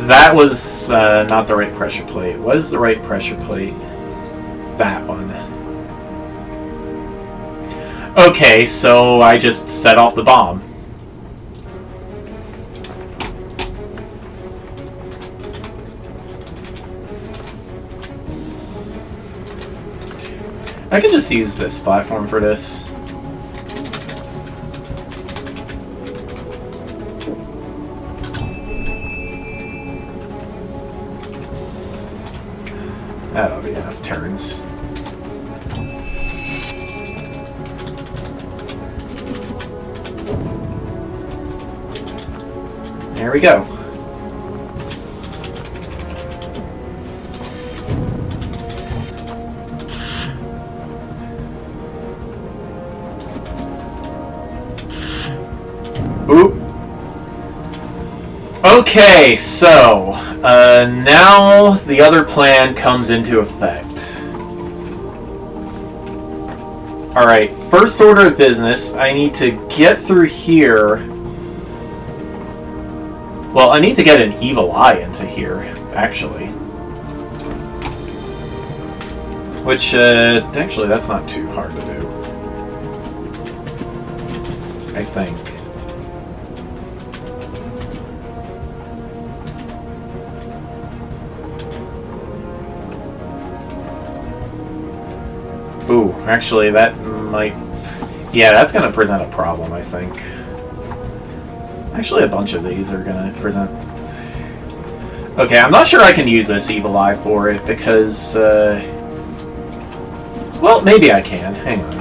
Speaker 2: That was not the right pressure plate. What is the right pressure plate? That one. Okay, so I just set off the bomb. I can just use this platform for this. That'll be enough turns. There we go. Oop. Okay, so now the other plan comes into effect. Alright, first order of business, I need to get through here. Well, I need to get an evil eye into here, actually. Which, actually, that's not too hard to do. I think. Ooh, actually, that might... Yeah, that's going to present a problem, I think. Actually, a bunch of these are going to present... Okay, I'm not sure I can use this evil eye for it, because... Well, maybe I can. Hang on.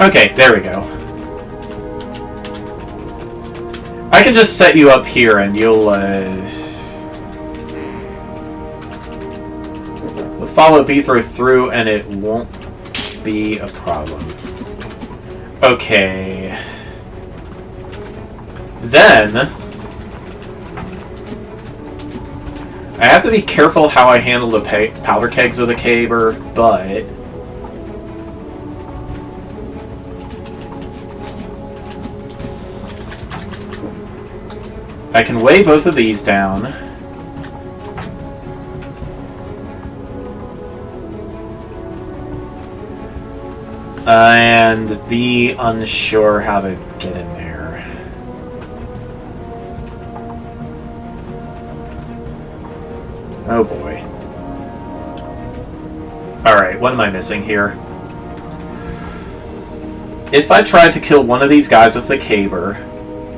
Speaker 2: Okay, there we go. I can just set you up here and you'll follow beethro through and it won't be a problem. Okay. Then I have to be careful how I handle the powder kegs with a caber, but I can weigh both of these down. And be unsure how to get in there. Oh boy. Alright, what am I missing here? If I try to kill one of these guys with the caber,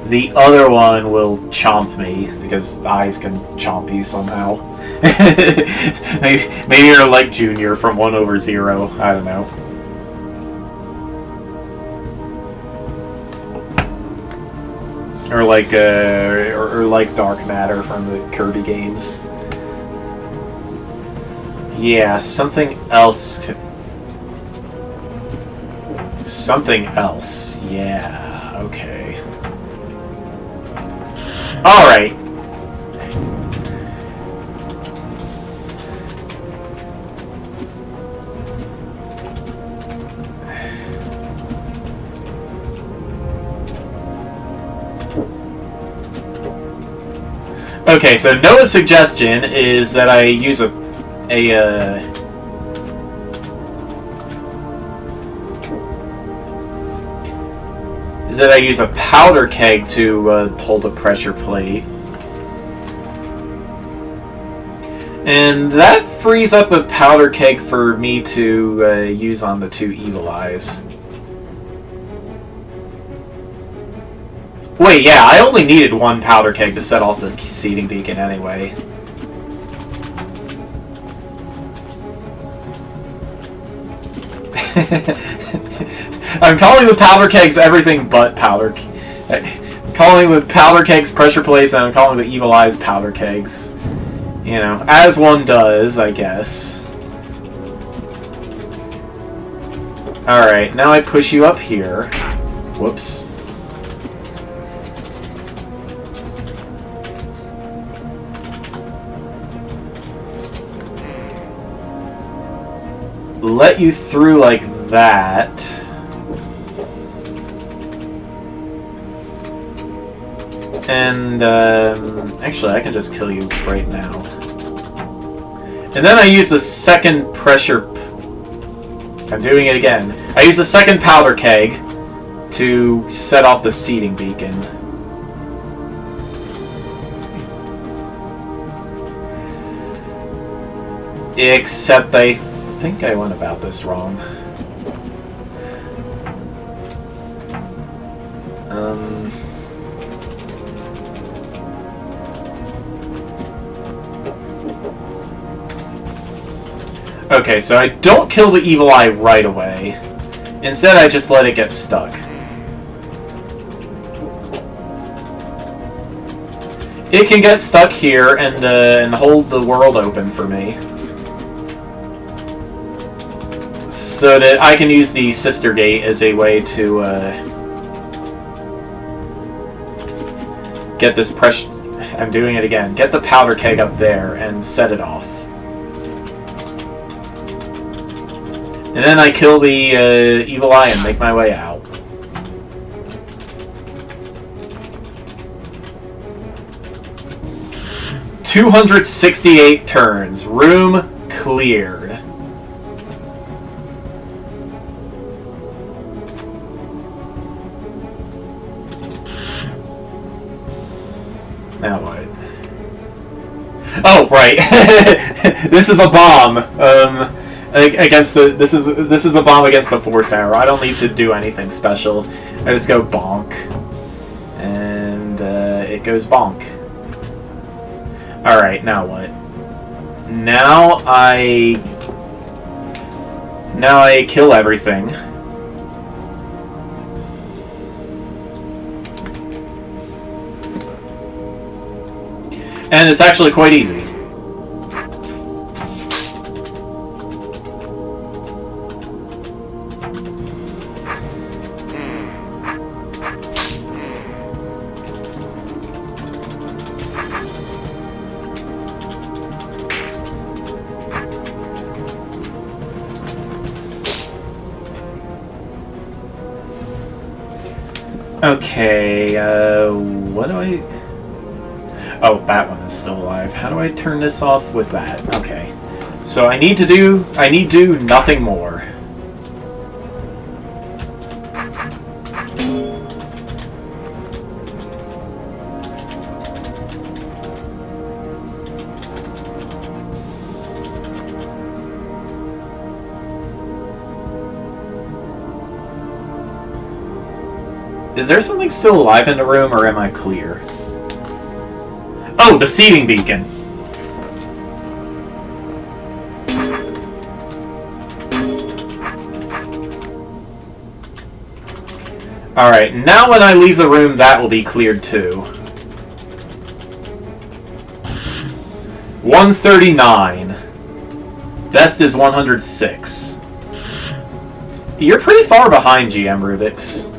Speaker 2: the other one will chomp me, because eyes can chomp you somehow. Maybe you're like Junior from 1/0, I don't know. Or like Dark Matter from the Kirby games. Yeah, something else. Something else. Yeah, okay. Alright. Okay, so Noah's suggestion is that I use a powder keg to hold a pressure plate. And that frees up a powder keg for me to use on the two evil eyes. Wait, yeah, I only needed one powder keg to set off the seeding beacon anyway. I'm calling the powder kegs everything but powder. Calling the powder kegs pressure plates, and I'm calling the evil eyes powder kegs. You know, as one does, I guess. Alright, now I push you up here. Whoops. Let you through like that. And, actually, I can just kill you right now. And then I use the second pressure... I'm doing it again. I use the second powder keg to set off the seeding beacon. Except I think I went about this wrong. Okay, so I don't kill the evil eye right away. Instead, I just let it get stuck. It can get stuck here and hold the world open for me. So that I can use the sister gate as a way to get this pressure. I'm doing it again. Get the powder keg up there and set it off. And then I kill the evil eye and make my way out. "268 turns. Room cleared." Now what? Oh, right. This is a bomb. Against the this is a bomb against the force arrow. I don't need to do anything special. I just go bonk, and it goes bonk. All right, now what? Now I kill everything. And it's actually quite easy. Okay, what do I... Oh, that one is still alive. How do I turn this off with that? Okay. So I need to do nothing more. Is there something still alive in the room, or am I clear? Oh, the seeding beacon! Alright, now when I leave the room, that will be cleared too. 139. Best is 106. You're pretty far behind, GM Rubik's.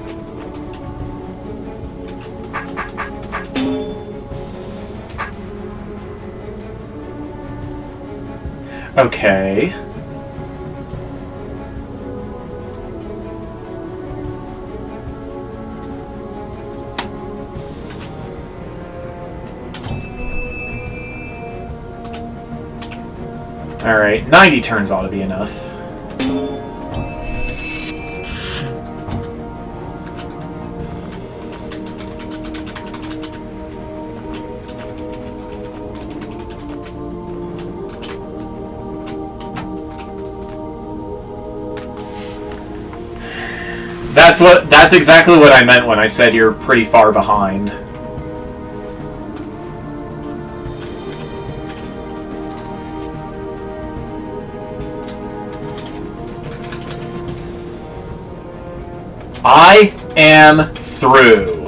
Speaker 2: Okay. Alright, 90 turns ought to be enough. That's exactly what I meant when I said you're pretty far behind. I am through.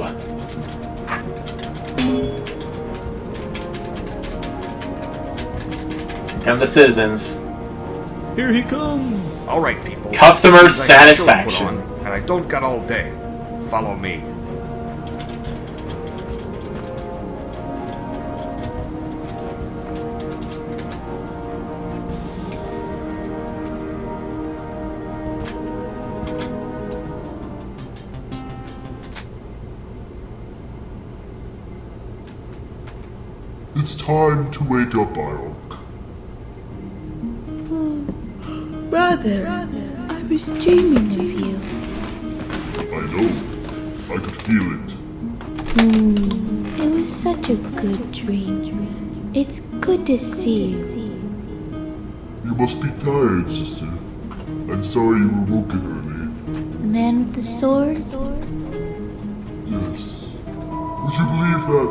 Speaker 2: Come the citizens.
Speaker 4: Here he comes!
Speaker 1: All right, people.
Speaker 2: Customer
Speaker 1: Seems like a show to put
Speaker 2: satisfaction.
Speaker 1: on, and I don't got all day. Follow me.
Speaker 5: It's time to wake up, Ironk.
Speaker 6: Brother, I was dreaming of you.
Speaker 5: I know. I could feel it.
Speaker 6: It was such a good dream. It's good to see you.
Speaker 5: You must be tired, sister. I'm sorry you were woken early.
Speaker 6: The man with the sword?
Speaker 5: Yes. Would you believe that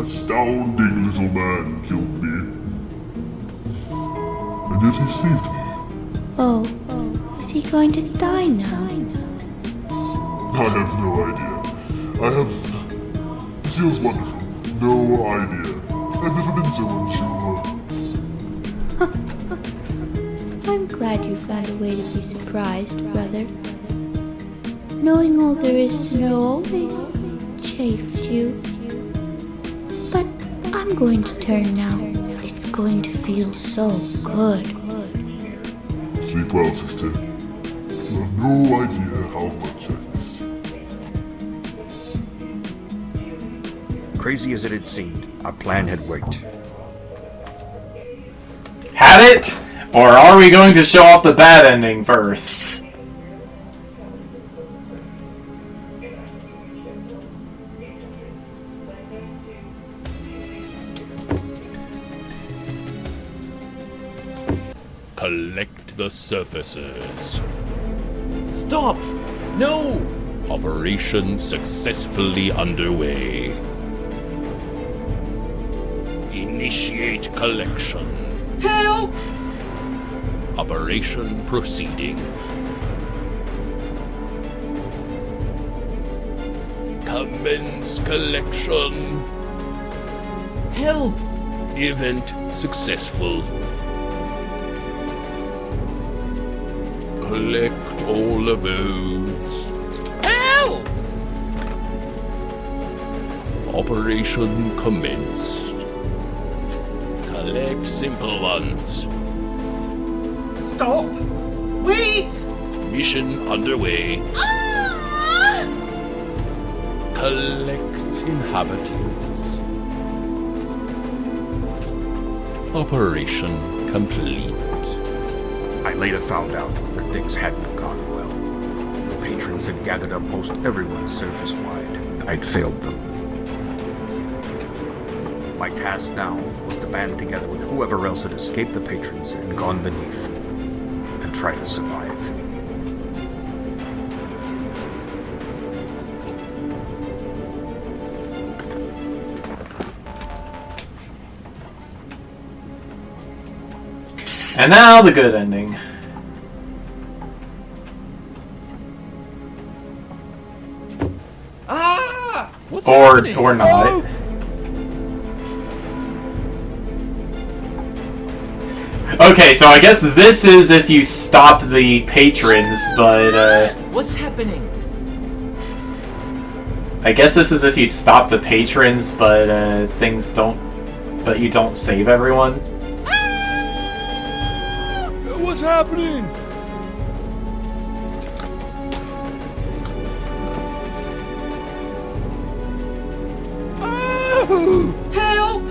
Speaker 5: astounding little man killed me? And yet he saved me.
Speaker 6: Oh, is he going to die now?
Speaker 5: I have no idea. It feels wonderful. No idea. I've never been so unsure.
Speaker 6: I'm glad you found a way to be surprised, brother. Knowing all there is to know always chafed you. But I'm going to turn now. It's going to feel so good.
Speaker 5: Sleep well, sister. You have no idea how much I've missed you.
Speaker 1: Crazy as it had seemed, our plan had worked.
Speaker 2: Had it? Or are we going to show off the bad ending first?
Speaker 4: Collect the surfaces.
Speaker 7: Stop! No!
Speaker 4: Operation successfully underway. Initiate collection.
Speaker 7: Help!
Speaker 4: Operation proceeding. Commence collection.
Speaker 7: Help!
Speaker 4: Event successful. Collect all the bones.
Speaker 7: Help!
Speaker 4: Operation commenced. Collect simple ones.
Speaker 7: Stop! Wait!
Speaker 4: Mission underway.
Speaker 7: Ah!
Speaker 4: Collect inhabitants. Operation complete.
Speaker 1: I later found out that things hadn't gone well. The patrons had gathered up most everyone surface-wide. I'd failed them. My task now was to band together with whoever else had escaped the patrons and gone beneath, and try to survive.
Speaker 2: And now the good ending.
Speaker 7: Ah!
Speaker 4: What's
Speaker 2: Or
Speaker 4: happening?
Speaker 2: not. Okay, so I guess this is if you stop the patrons, but
Speaker 7: What's happening?
Speaker 2: I guess this is if you stop the patrons, but things don't. But you don't save everyone.
Speaker 4: What's happening?
Speaker 7: Help!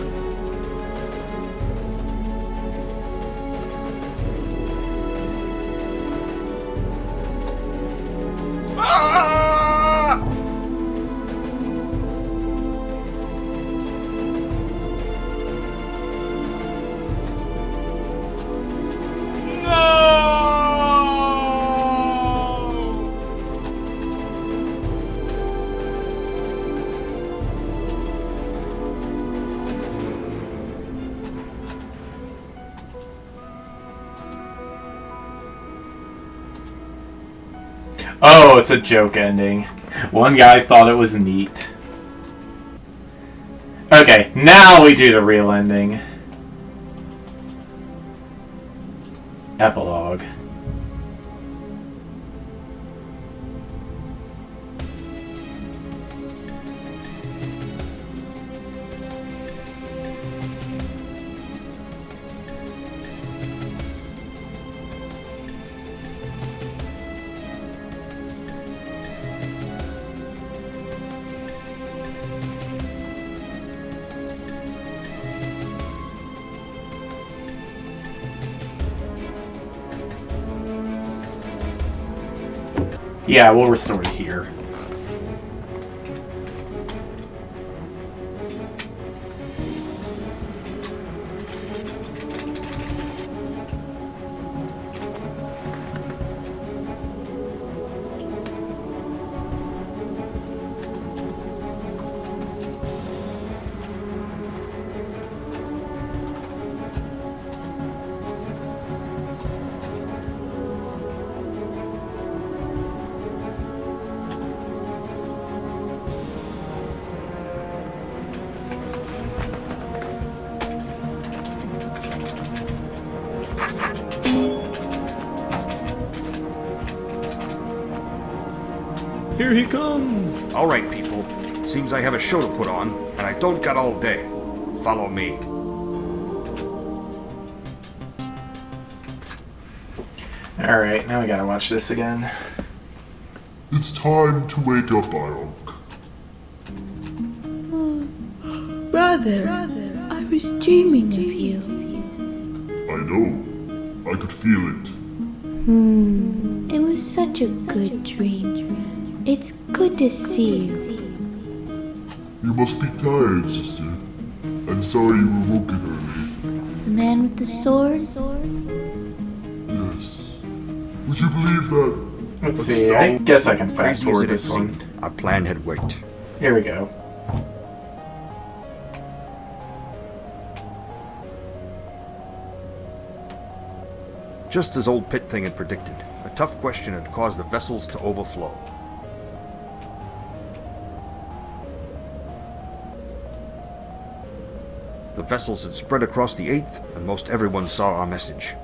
Speaker 2: Oh, it's a joke ending. One guy thought it was neat. Okay, now we do the real ending. Epilogue. Yeah, we'll restore it here.
Speaker 7: Here he comes!
Speaker 1: All right, people. Seems I have a show to put on, and I don't got all day. Follow me.
Speaker 2: Alright, now we gotta watch this again.
Speaker 5: It's time to wake up, Ironk.
Speaker 6: Brother, I was dreaming of you.
Speaker 5: I know. I could feel it.
Speaker 6: It was such a good dream. It's good to see you.
Speaker 5: You must be tired, sister. I'm sorry you were woken early.
Speaker 6: The man with the sword?
Speaker 5: Yes. Would you believe that?
Speaker 2: Let's see, I guess I can fast
Speaker 1: Crazy as
Speaker 2: forward
Speaker 1: it
Speaker 2: this one.
Speaker 1: seemed, our plan had worked.
Speaker 2: Here we go.
Speaker 1: Just as old Pit Thing had predicted, a tough question had caused the vessels to overflow. The vessels had spread across the 8th, and most everyone saw our message.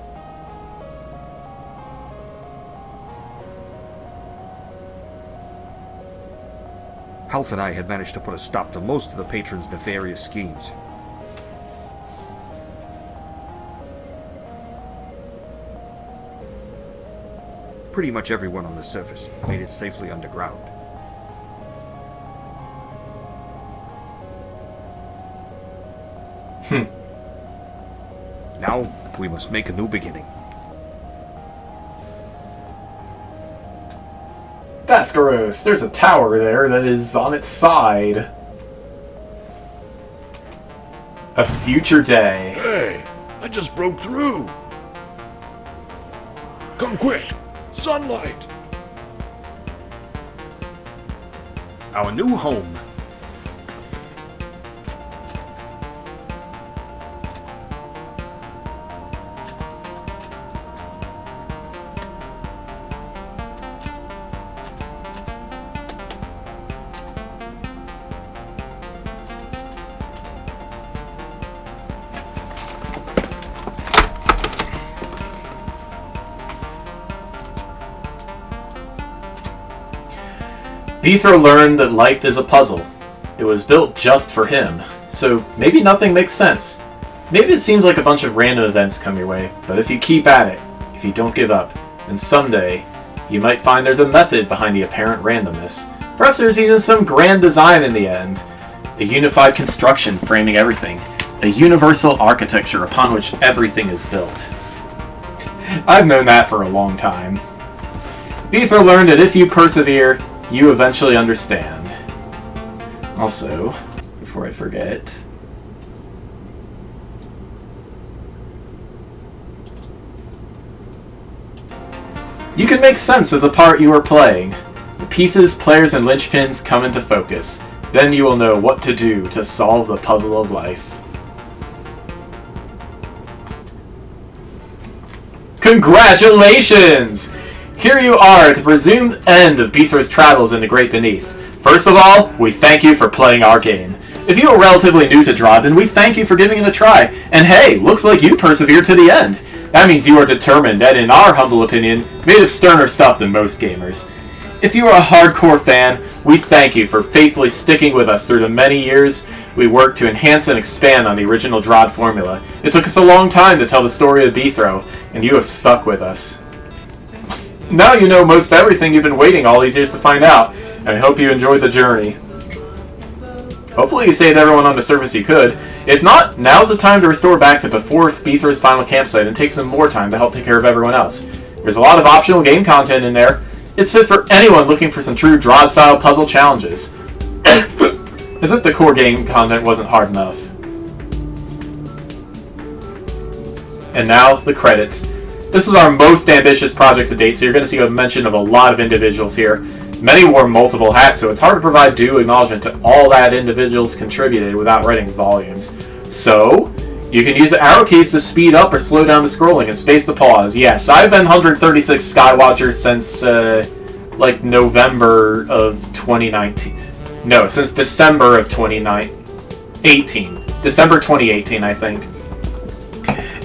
Speaker 1: Half and I had managed to put a stop to most of the patrons' nefarious schemes. Pretty much everyone on the surface made it safely underground. Now, we must make a new beginning.
Speaker 2: Dascaros, there's a tower there that is on its side. A future day.
Speaker 3: Hey, I just broke through. Come quick, sunlight.
Speaker 1: Our new home.
Speaker 2: Beethro learned that life is a puzzle. It was built just for him, so maybe nothing makes sense. Maybe it seems like a bunch of random events come your way, but if you keep at it, if you don't give up, then someday you might find there's a method behind the apparent randomness. Perhaps there's even some grand design in the end. A unified construction framing everything. A universal architecture upon which everything is built. I've known that for a long time. Beethro learned that if you persevere, you eventually understand. Also, before I forget, you can make sense of the part you are playing. The pieces, players, and linchpins come into focus. Then you will know what to do to solve the puzzle of life. Congratulations! Here you are at the presumed end of Beethro's travels in the Great Beneath. First of all, we thank you for playing our game. If you are relatively new to Drod, then we thank you for giving it a try. And hey, looks like you persevered to the end. That means you are determined and, in our humble opinion, made of sterner stuff than most gamers. If you are a hardcore fan, we thank you for faithfully sticking with us through the many years we worked to enhance and expand on the original Drod formula. It took us a long time to tell the story of Beethro, and you have stuck with us. Now you know most everything you've been waiting all these years to find out, and I hope you enjoyed the journey. Hopefully you saved everyone on the surface you could. If not, now's the time to restore back to before Beethro's final campsite and take some more time to help take care of everyone else. There's a lot of optional game content in there. It's fit for anyone looking for some true Drod-style puzzle challenges. As if the core game content wasn't hard enough. And now, the credits. This is our most ambitious project to date, so you're going to see a mention of a lot of individuals here. Many wore multiple hats, so it's hard to provide due acknowledgement to all that individuals contributed without writing volumes. So, you can use the arrow keys to speed up or slow down the scrolling and space the pause. Yes, I've been 136 Skywatchers since, like, November of 2019. No, since December of 2018. December 2018, I think.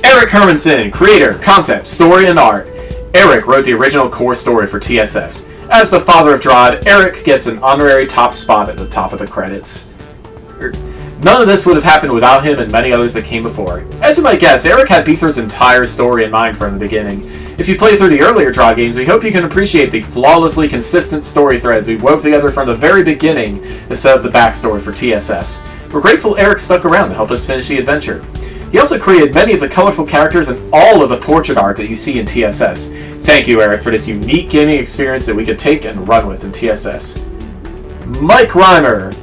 Speaker 2: Eric Hermanson, creator, concept, story, and art. Eric wrote the original core story for TSS. As the father of Drod, Eric gets an honorary top spot at the top of the credits. None of this would have happened without him and many others that came before. As you might guess, Eric had Beethro's entire story in mind from the beginning. If you play through the earlier Drod games, we hope you can appreciate the flawlessly consistent story threads we wove together from the very beginning to set up the backstory for TSS. We're grateful Eric stuck around to help us finish the adventure. He also created many of the colorful characters and all of the portrait art that you see in TSS. Thank you, Eric, for this unique gaming experience that we could take and run with in TSS. Mike Reimer.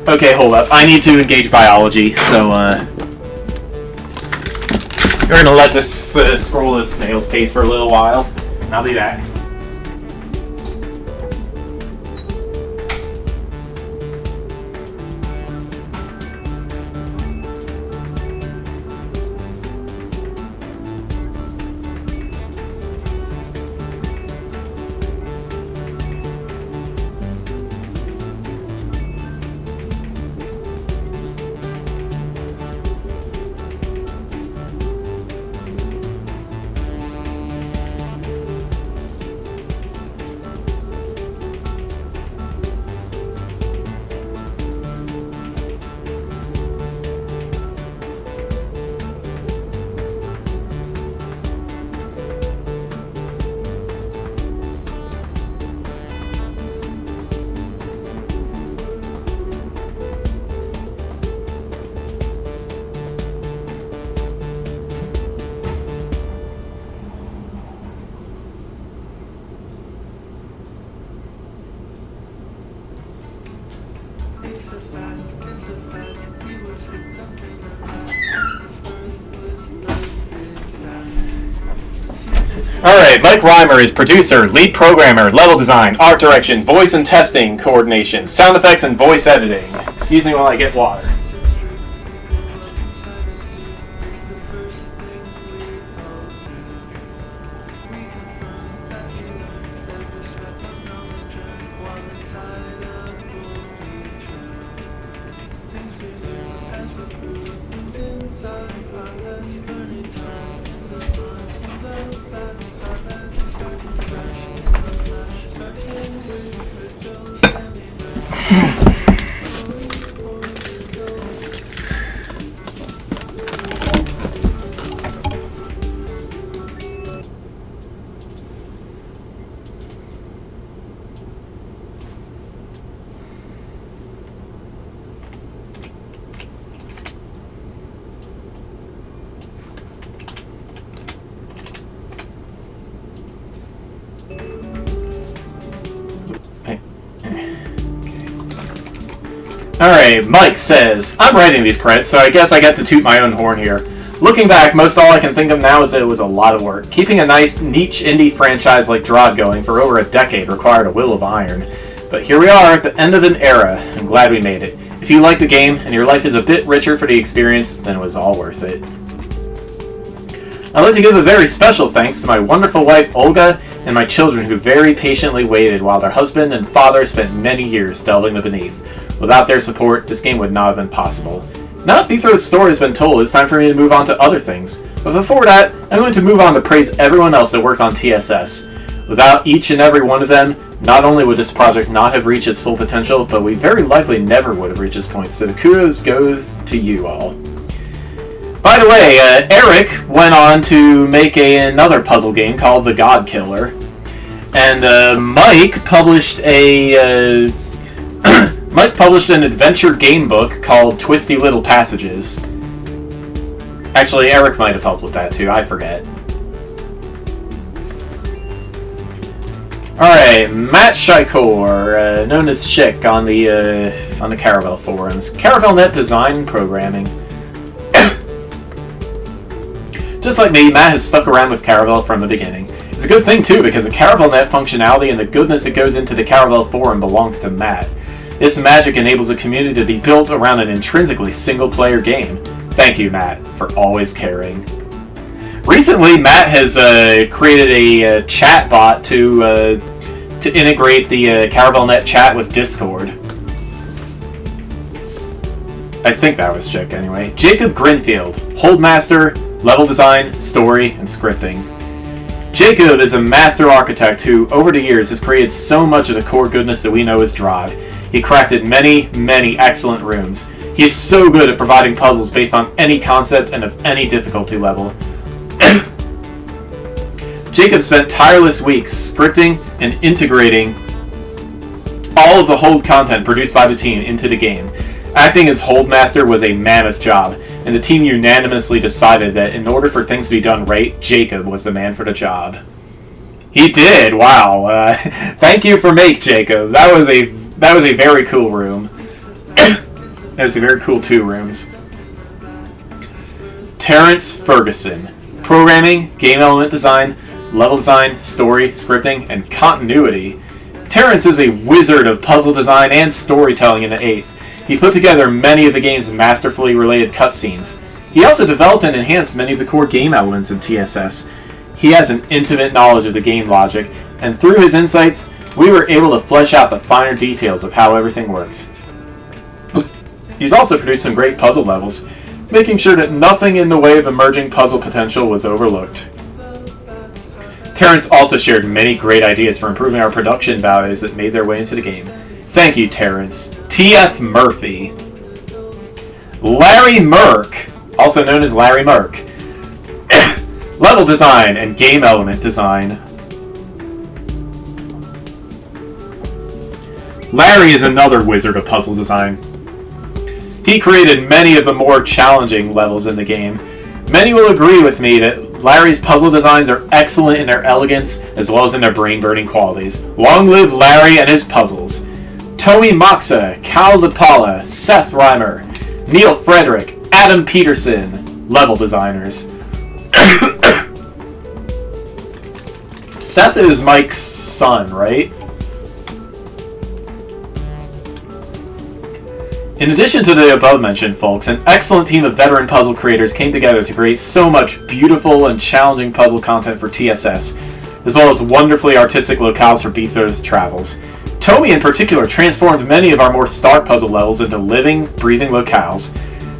Speaker 2: Okay, hold up. I need to engage biology, so, we're gonna let this scroll at a snail's pace for a little while, and I'll be back. Alright, Mike Reimer is producer, lead programmer, level design, art direction, voice and testing coordination, sound effects, and voice editing. Excuse me while I get water. Alright, Mike says, I'm writing these credits, so I guess I get to toot my own horn here. Looking back, most all I can think of now is that it was a lot of work. Keeping a nice, niche indie franchise like Drod going for over a decade required a will of iron. But here we are at the end of an era. I'm glad we made it. If you like the game, and your life is a bit richer for the experience, then it was all worth it. I'd like to give a very special thanks to my wonderful wife, Olga, and my children who very patiently waited while their husband and father spent many years delving the beneath. Without their support, this game would not have been possible. Now that Beethro's story has been told, it's time for me to move on to other things. But before that, I'm going to move on to praise everyone else that worked on TSS. Without each and every one of them, not only would this project not have reached its full potential, but we very likely never would have reached this point, so the kudos goes to you all. By the way, Eric went on to make another puzzle game called The God Killer. And Mike published a... Mike published an adventure game book called Twisty Little Passages. Actually, Eric might have helped with that too, I forget. Alright, Matt Shikor, known as Schick on the Caravel forums. CaravelNet design programming. Just like me, Matt has stuck around with Caravel from the beginning. It's a good thing too, because the CaravelNet functionality and the goodness that goes into the Caravel forum belongs to Matt. This magic enables a community to be built around an intrinsically single-player game. Thank you, Matt, for always caring. Recently, Matt has created a chat bot to integrate the CaravelNet chat with Discord. I think that was Chick, anyway. Jacob Grinfield, Holdmaster, level design, story, and scripting. Jacob is a master architect who, over the years, has created so much of the core goodness that we know as Drod. He crafted many, many excellent rooms. He is so good at providing puzzles based on any concept and of any difficulty level. Jacob spent tireless weeks scripting and integrating all of the hold content produced by the team into the game. Acting as hold master was a mammoth job, and the team unanimously decided that in order for things to be done right, Jacob was the man for the job. He did. Wow. Thank you for make, Jacob. That was a very cool room. That was a very cool 2 rooms. Terrence Ferguson. Programming, game element design, level design, story, scripting, and continuity. Terrence is a wizard of puzzle design and storytelling in the 8th. He put together many of the game's masterfully related cutscenes. He also developed and enhanced many of the core game elements in TSS. He has an intimate knowledge of the game logic, and through his insights, we were able to flesh out the finer details of how everything works. He's also produced some great puzzle levels, making sure that nothing in the way of emerging puzzle potential was overlooked. Terrence also shared many great ideas for improving our production values that made their way into the game. Thank you, Terrence. T.F. Murphy. Larry Merck, also known as Larry Merck. Level design and game element design. Larry is another wizard of puzzle design. He created many of the more challenging levels in the game. Many will agree with me that Larry's puzzle designs are excellent in their elegance as well as in their brain-burning qualities. Long live Larry and his puzzles. Tomi Moxa, Cal DePaula, Seth Reimer, Neil Frederick, Adam Peterson, level designers. Seth is Mike's son, right? In addition to the above-mentioned folks, an excellent team of veteran puzzle creators came together to create so much beautiful and challenging puzzle content for TSS, as well as wonderfully artistic locales for Beethro's travels. Tomi in particular transformed many of our more stark puzzle levels into living, breathing locales.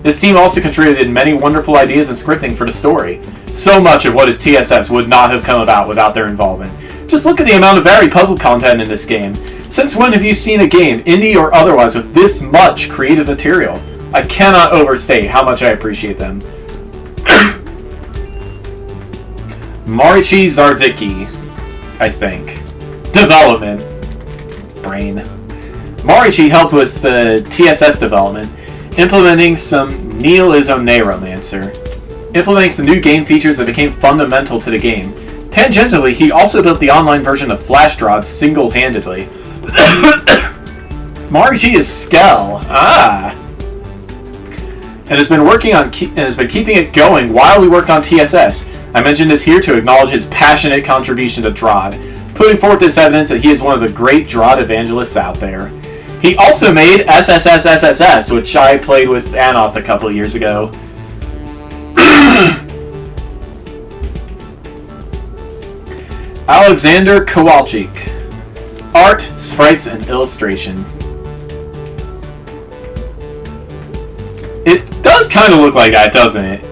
Speaker 2: This team also contributed many wonderful ideas and scripting for the story. So much of what is TSS would not have come about without their involvement. Just look at the amount of varied puzzle content in this game. Since when have you seen a game, indie or otherwise, with this much creative material? I cannot overstate how much I appreciate them. Marichi Zarzicki, I think. Development. Brain. Marichi helped with TSS development, implementing some Neo-Neuromancer, implementing some new game features that became fundamental to the game. Tangentially, he also built the online version of Flash Drods single-handedly. Marichi is Skell. And has been working on keeping it going while we worked on TSS. I mention this here to acknowledge his passionate contribution to Drod, putting forth this evidence that he is one of the great Drod evangelists out there. He also made SSSSSS, which I played with Anoth a couple of years ago. Alexander Kowalczyk. Art, sprites, and illustration. It does kind of look like that, doesn't it?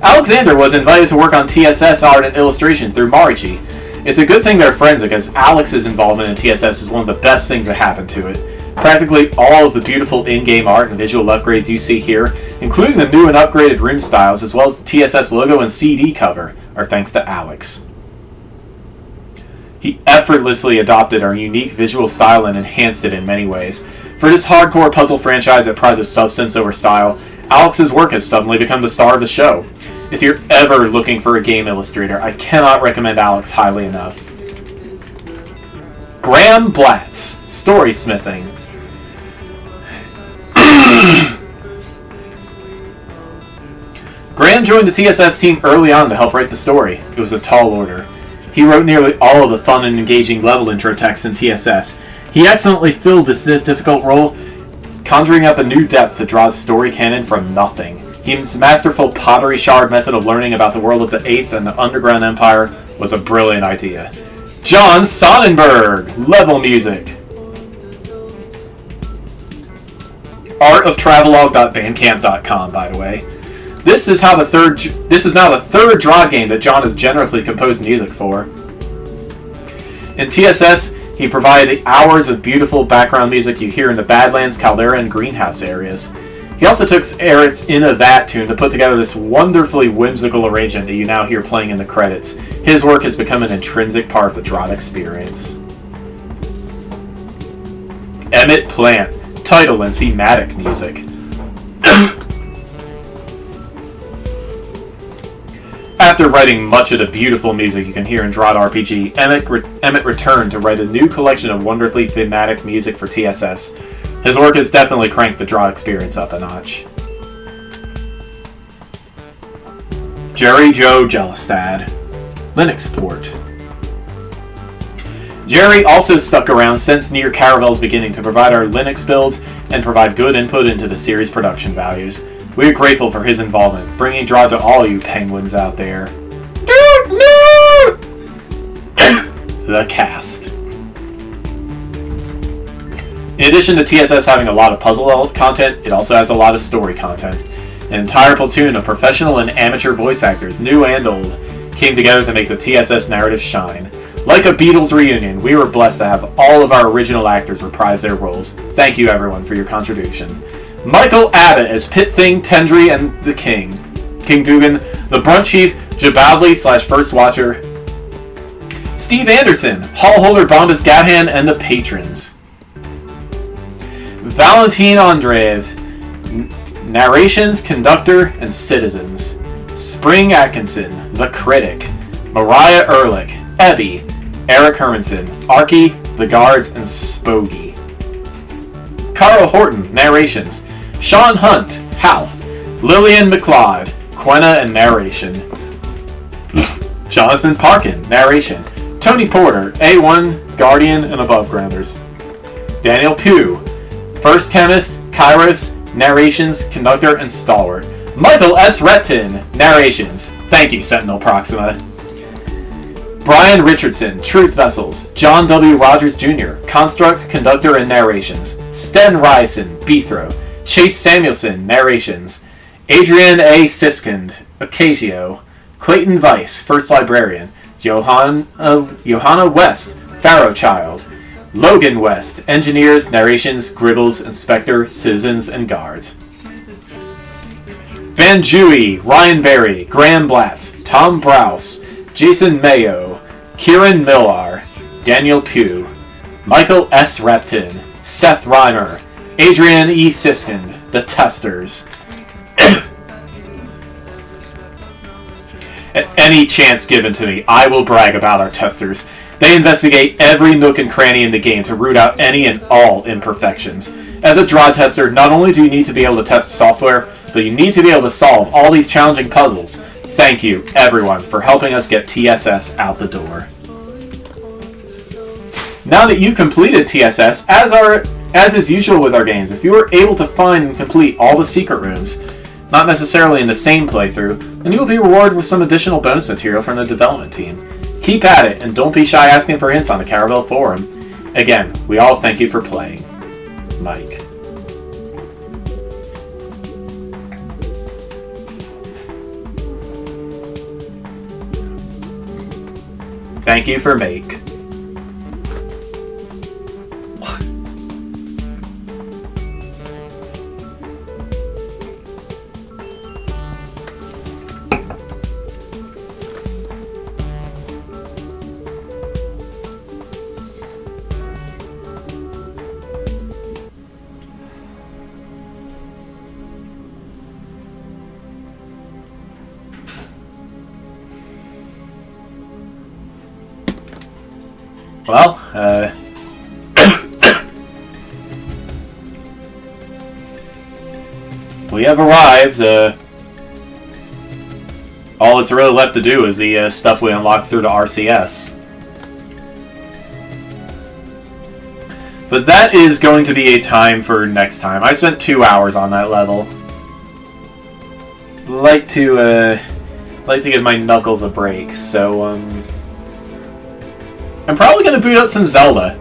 Speaker 2: Alexander was invited to work on TSS art and illustration through Marichi. It's a good thing they're friends because Alex's involvement in TSS is one of the best things that happened to it. Practically all of the beautiful in-game art and visual upgrades you see here, including the new and upgraded room styles as well as the TSS logo and CD cover, are thanks to Alex. He effortlessly adopted our unique visual style and enhanced it in many ways. For this hardcore puzzle franchise that prizes substance over style, Alex's work has suddenly become the star of the show. If you're ever looking for a game illustrator, I cannot recommend Alex highly enough. Graham Blatz, story smithing. Graham joined the TSS team early on to help write the story. It was a tall order. He wrote nearly all of the fun and engaging level intro text in TSS. He excellently filled this difficult role, conjuring up a new depth to Draw's story canon from nothing. His masterful pottery shard method of learning about the world of the 8th and the Underground Empire was a brilliant idea. John Sonnenberg, level music. Artoftravelogue.bandcamp.com, by the way. This is now the third Drod game that John has generously composed music for. In TSS, he provided the hours of beautiful background music you hear in the Badlands, Caldera, and Greenhouse areas. He also took Eric's In a Vat tune to put together this wonderfully whimsical arrangement that you now hear playing in the credits. His work has become an intrinsic part of the Drod experience. Emmett Plant, title and thematic music. After writing much of the beautiful music you can hear in Drod RPG, Emmett returned to write a new collection of wonderfully thematic music for TSS. His work has definitely cranked the Drod experience up a notch. Jerry Joe Gelastad, Linux port. Jerry also stuck around since near Caravel's beginning to provide our Linux builds and provide good input into the series' production values. We are grateful for his involvement, bringing Drod to all you penguins out there. The cast. In addition to TSS having a lot of puzzle content, it also has a lot of story content. An entire platoon of professional and amateur voice actors, new and old, came together to make the TSS narrative shine. Like a Beatles reunion, we were blessed to have all of our original actors reprise their roles. Thank you everyone for your contribution. Michael Abbott as Pit Thing, Tendry, and the King. King Dugan, the Brunt Chief, Jabadli / First Watcher. Steve Anderson, Hall Holder, Bombas Gadhan, and the Patrons. Valentin Andreev, narrations, conductor, and citizens. Spring Atkinson, the Critic. Mariah Ehrlich, Ebby, Eric Hermanson, Arky, the Guards, and Spogie. Carl Horton, narrations. Sean Hunt, Half. Lillian McLeod, Quenna and narration. Jonathan Parkin, narration. Tony Porter, A1, Guardian, and Above Grounders. Daniel Pugh, First Chemist, Kairos, narrations, conductor, and stalwart. Michael S. Repton, narrations. Thank you, Sentinel Proxima. Brian Richardson, Truth Vessels. John W. Rogers Jr., Construct, Conductor, and Narrations. Sten Ryerson, Beethro. Chase Samuelson, Narrations. Adrian A. Siskind, Ocasio. Clayton Weiss, First Librarian. Johanna West, Pharaoh Child. Logan West, Engineers, Narrations, Gribbles, Inspector, Citizens, and Guards. Van Dewey, Ryan Berry, Graham Blatt, Tom Browse, Jason Mayo, Kieran Millar, Daniel Pugh, Michael S. Repton, Seth Reimer, Adrian E. Siskind, The Testers. At any chance given to me, I will brag about our testers. They investigate every nook and cranny in the game to root out any and all imperfections. As a Drod tester, not only do you need to be able to test software, but you need to be able to solve all these challenging puzzles. Thank you, everyone, for helping us get TSS out the door. Now that you've completed TSS, as is usual with our games, if you were able to find and complete all the secret rooms, not necessarily in the same playthrough, then you will be rewarded with some additional bonus material from the development team. Keep at it, and don't be shy asking for hints on the Caravel forum. Again, we all thank you for playing. Mike. Thank you for Make. Well, we have arrived. All that's really left to do is the stuff we unlocked through the RCS. But that is going to be a time for next time. I spent 2 hours on that level. Like to give my knuckles a break, so I'm probably going to boot up some Zelda.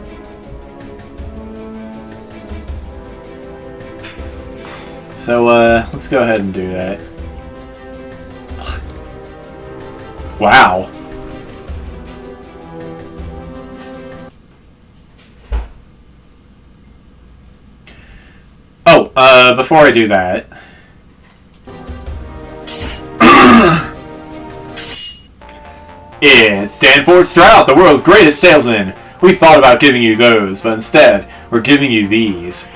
Speaker 2: So, let's go ahead and do that. Wow. Oh, before I do that... It's Danforth Strout, the world's greatest salesman. We thought about giving you those, but instead, we're giving you these.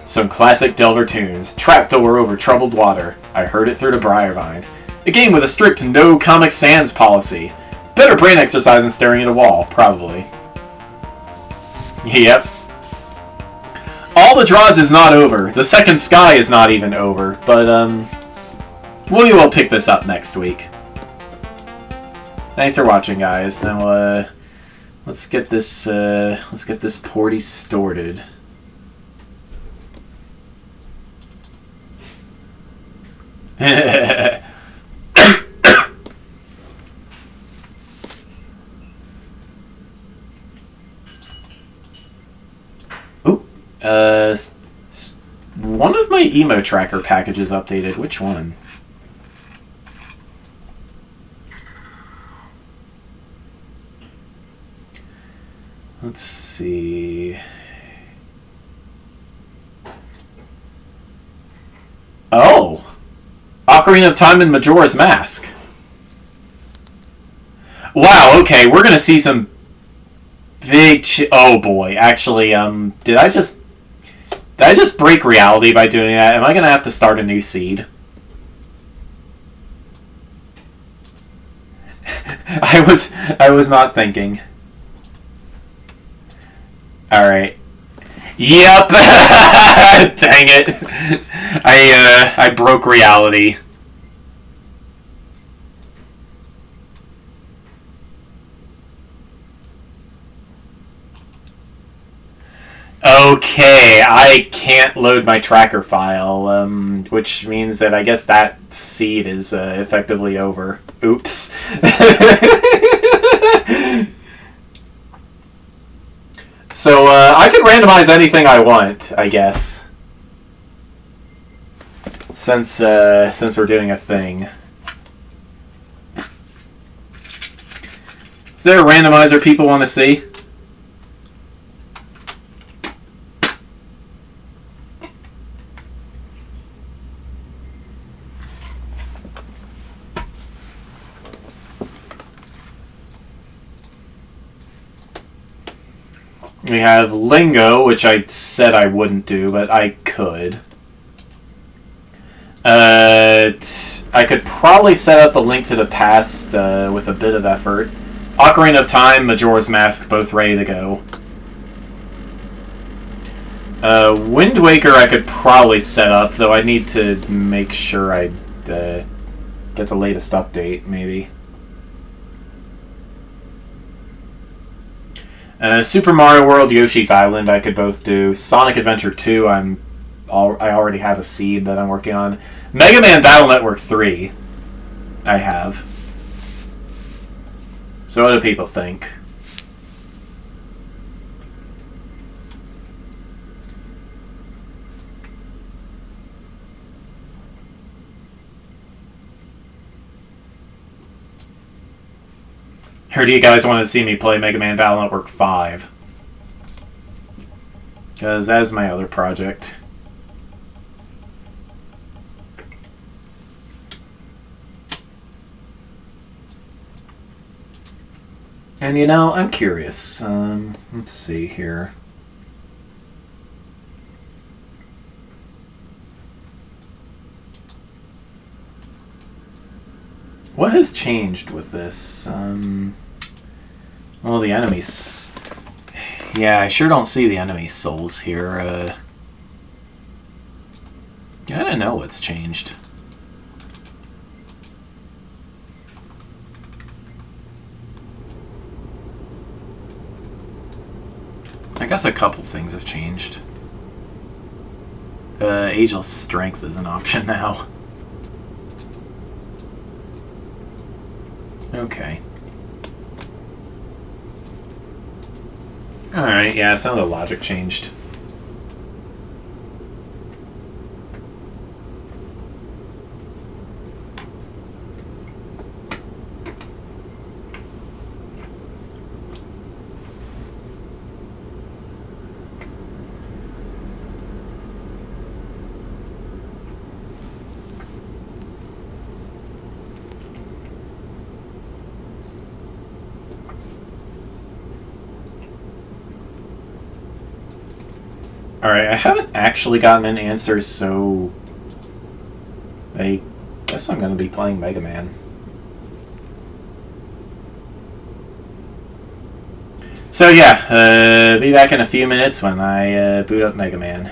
Speaker 2: Some classic Delver tunes. Trapdoor over troubled water. I heard it through the Briarvine. A game with a strict no Comic Sans policy. Better brain exercise than staring at a wall, probably. Yep. All the Drods is not over. The second sky is not even over. But, we will pick this up next week. Thanks for watching, guys. Now, let's get this porty started. Ooh, one of my emo tracker packages updated. Which one? Let's see. Oh! Ocarina of Time and Majora's Mask. Wow, okay, we're gonna see some big oh boy, actually, did I just break reality by doing that? Am I gonna have to start a new seed? I was not thinking. Alright. Yep! Dang it. I broke reality. Okay, I can't load my tracker file, which means that I guess that seed is effectively over. Oops. So, I can randomize anything I want, I guess. Since we're doing a thing. Is there a randomizer people want to see? We have Lingo, which I said I wouldn't do, but I could. I could probably set up a Link to the Past with a bit of effort. Ocarina of Time, Majora's Mask, both ready to go. Wind Waker I could probably set up, though I need to make sure I get the latest update, maybe. Super Mario World, Yoshi's Island, I could both do. Sonic Adventure 2, I already have a seed that I'm working on. Mega Man Battle Network 3, I have. So what do people think? Or do you guys want to see me play Mega Man Battle Network 5? Because that is my other project. And you know, I'm curious. Let's see here. What has changed with this? Well, the enemies... Yeah, I sure don't see the enemy souls here. I don't know what's changed. I guess a couple things have changed. Ageless Strength is an option now. Okay. Alright, yeah, some of the logic changed. Alright, I haven't actually gotten an answer, so I guess I'm going to be playing Mega Man. So yeah, be back in a few minutes when I boot up Mega Man.